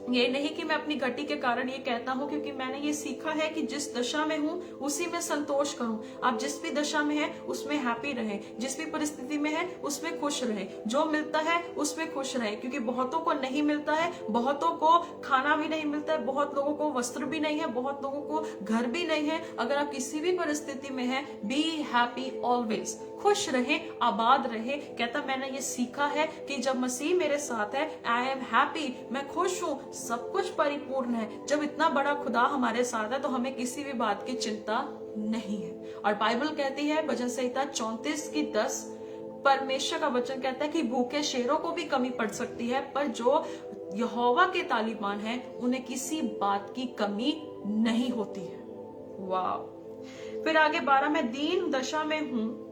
ये नहीं कि मैं अपनी घटी के कारण ये कहता हूँ, क्योंकि मैंने ये सीखा है कि जिस दशा में हूँ उसी में संतोष करूं। आप जिस भी दशा में हैं उसमें हैप्पी रहें, जिस भी परिस्थिति में है उसमें खुश रहें, जो मिलता है उसमें खुश रहें, क्योंकि बहुतों को नहीं मिलता है, बहुतों को खाना भी नहीं मिलता है, बहुत लोगों को वस्त्र भी नहीं है, बहुत लोगों को घर भी नहीं है। अगर आप किसी भी परिस्थिति में हैं, बी हैप्पी ऑलवेज, खुश रहे, आबाद रहे। कहता मैंने ये सीखा है कि जब मसीह मेरे साथ है, आई एम हैप्पी, मैं खुश हूँ, सब कुछ परिपूर्ण है। जब इतना बड़ा खुदा हमारे साथ है तो हमें किसी भी बात की चिंता नहीं है। और बाइबल कहती है भजन संहिता 34:10, परमेश्वर का वचन कहता है कि भूखे शेरों को भी कमी पड़ सकती है, पर जो यहोवा के तालिबान है उन्हें किसी बात की कमी नहीं होती है। वाह। फिर आगे 12, मैं दीन दशा में हूँ,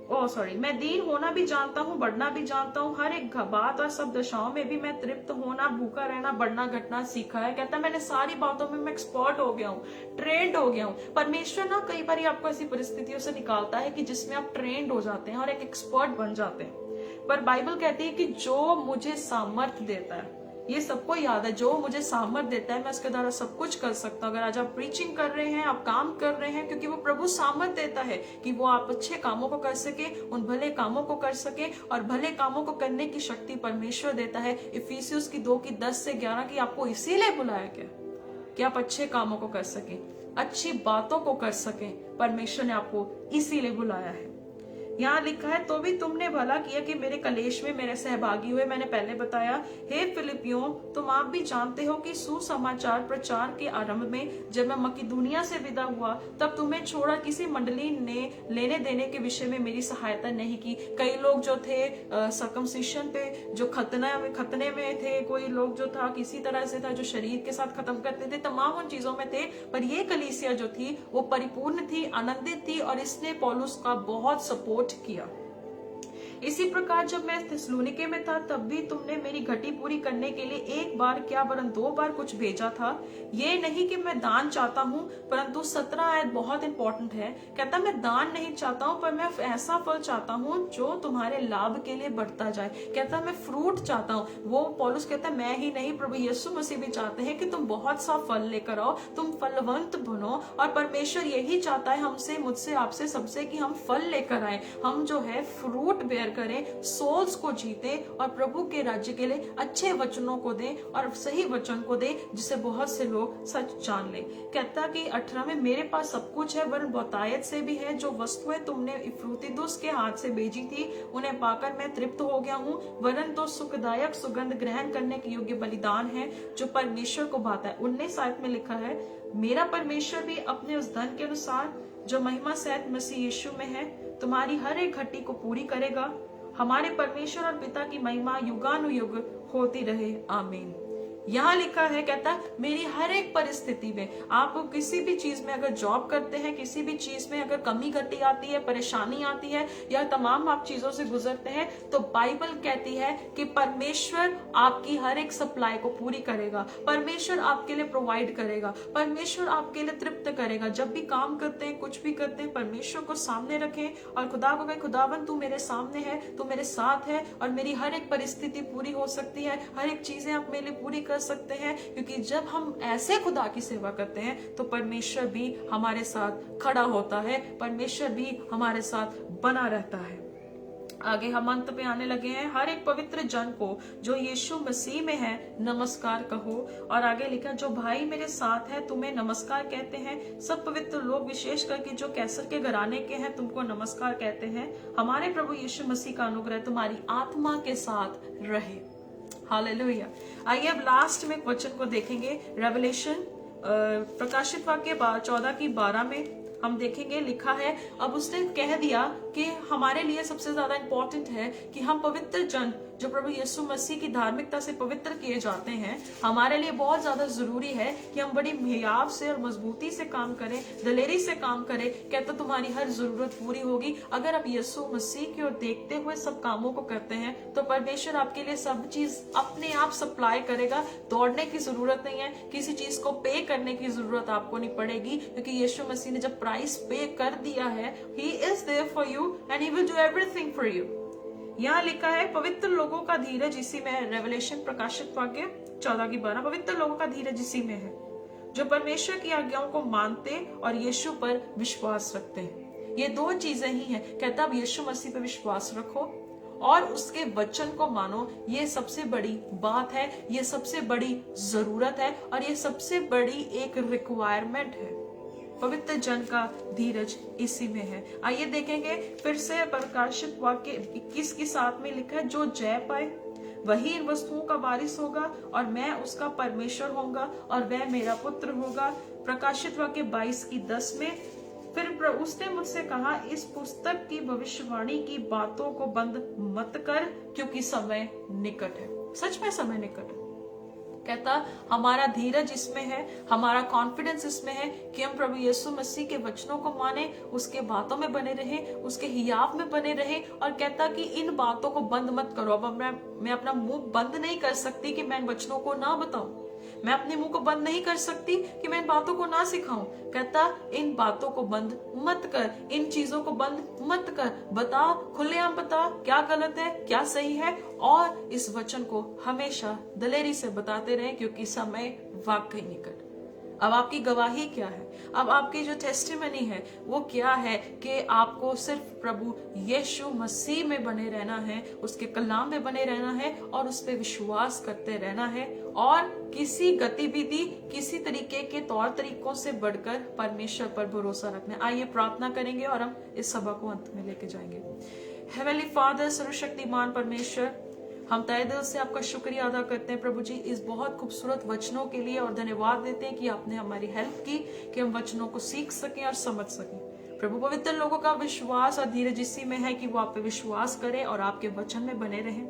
मैं दीन होना भी जानता हूँ, बढ़ना भी जानता हूँ, हर एक बात और सब दशाओं में भी मैं तृप्त होना, भूखा रहना, बढ़ना घटना सीखा है। कहता मैंने सारी बातों में मैं एक्सपर्ट हो गया हूँ, ट्रेंड हो गया हूँ। परमेश्वर ना कई बार आपको ऐसी परिस्थितियों से निकालता है कि जिसमें आप ट्रेंड हो जाते हैं और एक एक्सपर्ट बन जाते हैं। पर बाइबल कहती है कि जो मुझे सामर्थ देता है, ये सबको याद है, जो मुझे सामर्थ देता है मैं उसके द्वारा सब कुछ कर सकता हूँ। अगर आज आप प्रीचिंग कर रहे हैं, आप काम कर रहे हैं, क्योंकि वो प्रभु सामर्थ देता है कि वो आप अच्छे कामों को कर सके, उन भले कामों को कर सके, और भले कामों को करने की शक्ति परमेश्वर देता है। इफिसियुस 2:10-11 की आपको इसीलिए बुलाया गया कि आप अच्छे कामों को कर सके, अच्छी बातों को कर सके। परमेश्वर ने आपको इसीलिए बुलाया है। यहाँ लिखा है, तो भी तुमने भला किया कि मेरे कलेश में मेरे सहभागी हुए। मैंने पहले बताया, हे फिलिपियों, तुम आप भी जानते हो कि सुसमाचार प्रचार के आरंभ में जब मैं मकिदुनिया से विदा हुआ, तब तुम्हें छोड़ा किसी मंडली ने लेने देने के विषय में मेरी सहायता नहीं की। कई लोग जो थे सर्कमसिशन पे जो खतने में थे, कोई लोग जो था किसी तरह से था जो शरीर के साथ खत्म करते थे, तमाम उन चीजों में थे। पर ये कलीसिया जो थी वो परिपूर्ण थी, आनंदित थी, और इसने पौलुस का बहुत सपोर्ट किया। इसी प्रकार जब मैं थिस्सलुनीके में था, तब भी तुमने मेरी घटी पूरी करने के लिए एक बार क्या वरन 2 बार कुछ भेजा था। ये नहीं कि मैं दान चाहता हूँ, परंतु 17 आयत बहुत इंपॉर्टेंट है। कहता मैं दान नहीं चाहता हूँ, पर मैं ऐसा फल चाहता हूँ जो तुम्हारे लाभ के लिए बढ़ता जाए। कहता मैं फ्रूट चाहता हूँ। वो पौलुस कहता है मैं ही नहीं, प्रभु यीशु मसीह भी चाहते हैं कि तुम बहुत सा फल लेकर आओ, तुम फलवंत बनो। और परमेश्वर यही चाहता है हमसे, मुझसे, आपसे, सबसे, कि हम फल लेकर आए, हम जो है फ्रूट बेयर करें, सोल्स को जीते और प्रभु के राज्य के लिए अच्छे वचनों को दें और सही वचन को दें, जिससे बहुत से लोग सच जान ले। कहता कि 18 में, मेरे पास सब कुछ है, वरन बहुतायत से भी है। जो वस्तुएं तुमने इफ्रूतिदुस के हाथ से भेजी थी, उन्हें पाकर मैं तृप्त हो गया हूँ। वरन तो सुखदायक सुगंध ग्रहण करने के योग्य बलिदान है जो परमेश्वर को भाता है। 19 आयत में लिखा है, मेरा परमेश्वर भी अपने उस धन के अनुसार जो महिमा सहित मसीह यीशु में है, तुम्हारी हर एक घटी को पूरी करेगा। हमारे परमेश्वर और पिता की महिमा युगानुयुग होती रहे, आमीन। यहाँ लिखा है, कहता मेरी हर एक परिस्थिति में, आप किसी भी चीज में अगर जॉब करते हैं, किसी भी चीज में अगर कमी घटी आती है, परेशानी आती है, या तमाम आप चीजों से गुजरते हैं, तो बाइबल कहती है कि परमेश्वर आपकी हर एक सप्लाई को पूरी करेगा, परमेश्वर आपके लिए प्रोवाइड करेगा, परमेश्वर आपके लिए तृप्त करेगा। जब भी काम करते हैं, कुछ भी करते हैं, परमेश्वर को सामने रखें और खुदा को कहें, खुदावन तू मेरे सामने है, तू मेरे साथ है, और मेरी हर एक परिस्थिति पूरी हो सकती है, हर एक चीजें आप मेरे लिए पूरी सकते हैं। क्योंकि जब हम ऐसे खुदा की सेवा करते हैं तो परमेश्वर भी हमारे साथ खड़ा होता है, परमेश्वर भी हमारे साथ बना रहता है। आगे हम अंत पे आने लगे हैं। हर एक पवित्र जन को जो यीशु मसीह में है नमस्कार कहो। और आगे लिखा, जो भाई मेरे साथ है तुम्हें नमस्कार कहते हैं। सब पवित्र लोग विशेष करके जो कैसर के घराने के हैं तुमको नमस्कार कहते हैं। हमारे प्रभु यीशु मसीह का अनुग्रह तुम्हारी आत्मा के साथ रहे। हालेलुया। आइए अब लास्ट में एक वचन को देखेंगे, रेवलेशन प्रकाशित वाक्य 14:12 में हम देखेंगे, लिखा है, अब उसने कह दिया कि हमारे लिए सबसे ज्यादा इंपॉर्टेंट है कि हम पवित्र जन जो प्रभु यीशु मसीह की धार्मिकता से पवित्र किए जाते हैं, हमारे लिए बहुत ज्यादा जरूरी है कि हम बड़ी हियाव से और मजबूती से काम करें, दलेरी से काम करें। कहता तुम्हारी हर जरूरत पूरी होगी अगर आप यीशु मसीह की ओर देखते हुए सब कामों को करते हैं, तो परमेश्वर आपके लिए सब चीज अपने आप सप्लाई करेगा। दौड़ने की जरूरत नहीं है, किसी चीज को पे करने की जरूरत आपको नहीं पड़ेगी, क्योंकि यीशु मसीह ने जब प्राइस पे कर दिया है, he is there for you and he will do everything for you. यहाँ लिखा है पवित्र लोगों का धीरज इसी में है। रेवलेशन प्रकाशित वाक्य 14:12, पवित्र लोगों का धीरज इसी में है जो परमेश्वर की आज्ञाओं को मानते और यीशु पर विश्वास रखते हैं। ये दो चीजें ही हैं। कहता अब यीशु मसीह पर विश्वास रखो और उसके वचन को मानो। ये सबसे बड़ी बात है, ये सबसे बड़ी जरूरत है और ये सबसे बड़ी एक रिक्वायरमेंट है। पवित्र जन का धीरज इसी में है। आइए देखेंगे फिर से प्रकाशित वाक्य 21:7 में लिखा है, जो जय पाए वही इन वस्तुओं का वारिस होगा और मैं उसका परमेश्वर होऊंगा और वह मेरा पुत्र होगा। प्रकाशित वाक्य 22:10 में फिर उसने मुझसे कहा, इस पुस्तक की भविष्यवाणी की बातों को बंद मत कर क्योंकि समय निकट है। सच में समय निकट है। कहता हमारा धीरज इसमें है, हमारा कॉन्फिडेंस इसमें है कि हम प्रभु यीशु मसीह के वचनों को माने, उसके बातों में बने रहे, उसके हियाव में बने रहे। और कहता कि इन बातों को बंद मत करो। अब मैं अपना मुंह बंद नहीं कर सकती कि मैं इन वचनों को ना बताऊं। मैं अपने मुंह को बंद नहीं कर सकती कि मैं इन बातों को ना सिखाऊं। कहता इन बातों को बंद मत कर, इन चीजों को बंद मत कर, बता, खुलेआम बता क्या गलत है क्या सही है और इस वचन को हमेशा दलेरी से बताते रहे क्योंकि समय वाकई निकट। अब आपकी गवाही क्या है? अब आपकी जो टेस्टिमनी है वो क्या है कि आपको सिर्फ प्रभु यीशु मसीह में बने रहना है, उसके कलाम में बने रहना है और उस पर विश्वास करते रहना है और किसी गतिविधि किसी तरीके के तौर तरीकों से बढ़कर परमेश्वर पर भरोसा रखना है। आइए प्रार्थना करेंगे और हम इस सभा को अंत में लेके जाएंगे। हेवनली फादर, सर्वशक्तिमान परमेश्वर, हम तहे दिल से आपका शुक्रिया अदा करते हैं प्रभु जी इस बहुत खूबसूरत वचनों के लिए और धन्यवाद देते हैं कि आपने हमारी हेल्प की कि हम वचनों को सीख सकें और समझ सकें। प्रभु पवित्र लोगों का विश्वास और धीरज इसी में है कि वो आप पे विश्वास करें और आपके वचन में बने रहें।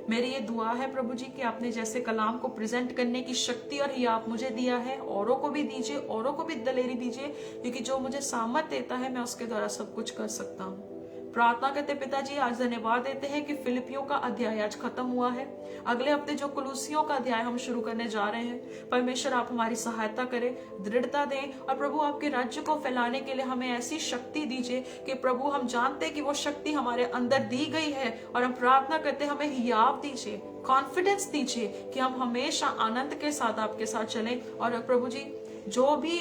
मेरी ये दुआ है प्रभु जी कि आपने जैसे कलाम को प्रेजेंट करने की शक्ति और ये आप मुझे दिया है, औरों को भी दीजिए, औरों को भी दलेरी दीजिए, क्योंकि जो मुझे सामर्थ देता है मैं उसके द्वारा सब कुछ कर सकता हूँ। प्रार्थना करते पिताजी, आज धन्यवाद देते हैं कि फिलिपियों का अध्याय आज खत्म हुआ है। अगले हफ्ते जो कुलूसियों का अध्याय हम शुरू करने जा रहे हैं, परमेश्वर आप हमारी सहायता करें, दृढ़ता दें और प्रभु आपके राज्य को फैलाने के लिए हमें ऐसी शक्ति दीजिए कि प्रभु हम जानते कि वो शक्ति हमारे अंदर दी गई है और हम प्रार्थना करते हमें हियाव दीजिए, कॉन्फिडेंस दीजिए कि हम हमेशा आनंद के साथ आपके साथ चलें। और प्रभु जी जो भी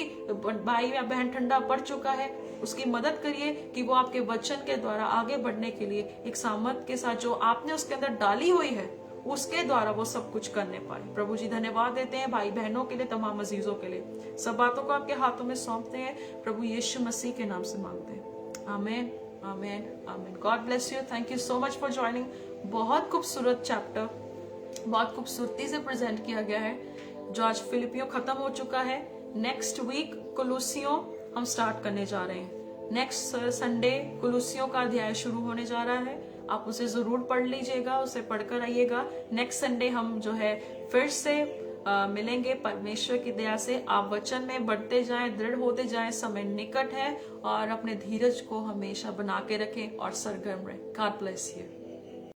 भाई या बहन ठंडा पड़ चुका है उसकी मदद करिए कि वो आपके वचन के द्वारा आगे बढ़ने के लिए एक सामर्थ के साथ जो आपने उसके अंदर डाली हुई है उसके द्वारा वो सब कुछ करने पाए। प्रभु जी धन्यवाद देते हैं भाई बहनों के लिए, तमाम अजीजों के लिए, सब बातों को आपके हाथों में सौंपते हैं। प्रभु यीशु मसीह के नाम से मांगते हैं, आमीन आमीन आमीन। God bless you, thank you so much for joining. बहुत खूबसूरत चैप्टर बहुत खूबसूरती से प्रेजेंट किया गया है जो आज फिलिपियों खत्म हो चुका है। नेक्स्ट वीक कुलूसियों हम स्टार्ट करने जा रहे हैं। नेक्स्ट संडे कुलूसियों का अध्याय शुरू होने जा रहा है। आप उसे जरूर पढ़ लीजिएगा, उसे पढ़कर आइएगा। नेक्स्ट संडे हम जो है फिर से मिलेंगे परमेश्वर की दया से। आप वचन में बढ़ते जाएं, दृढ़ होते जाएं, समय निकट है और अपने धीरज को हमेशा बना के रखें और सरगर्म रहें। God bless you.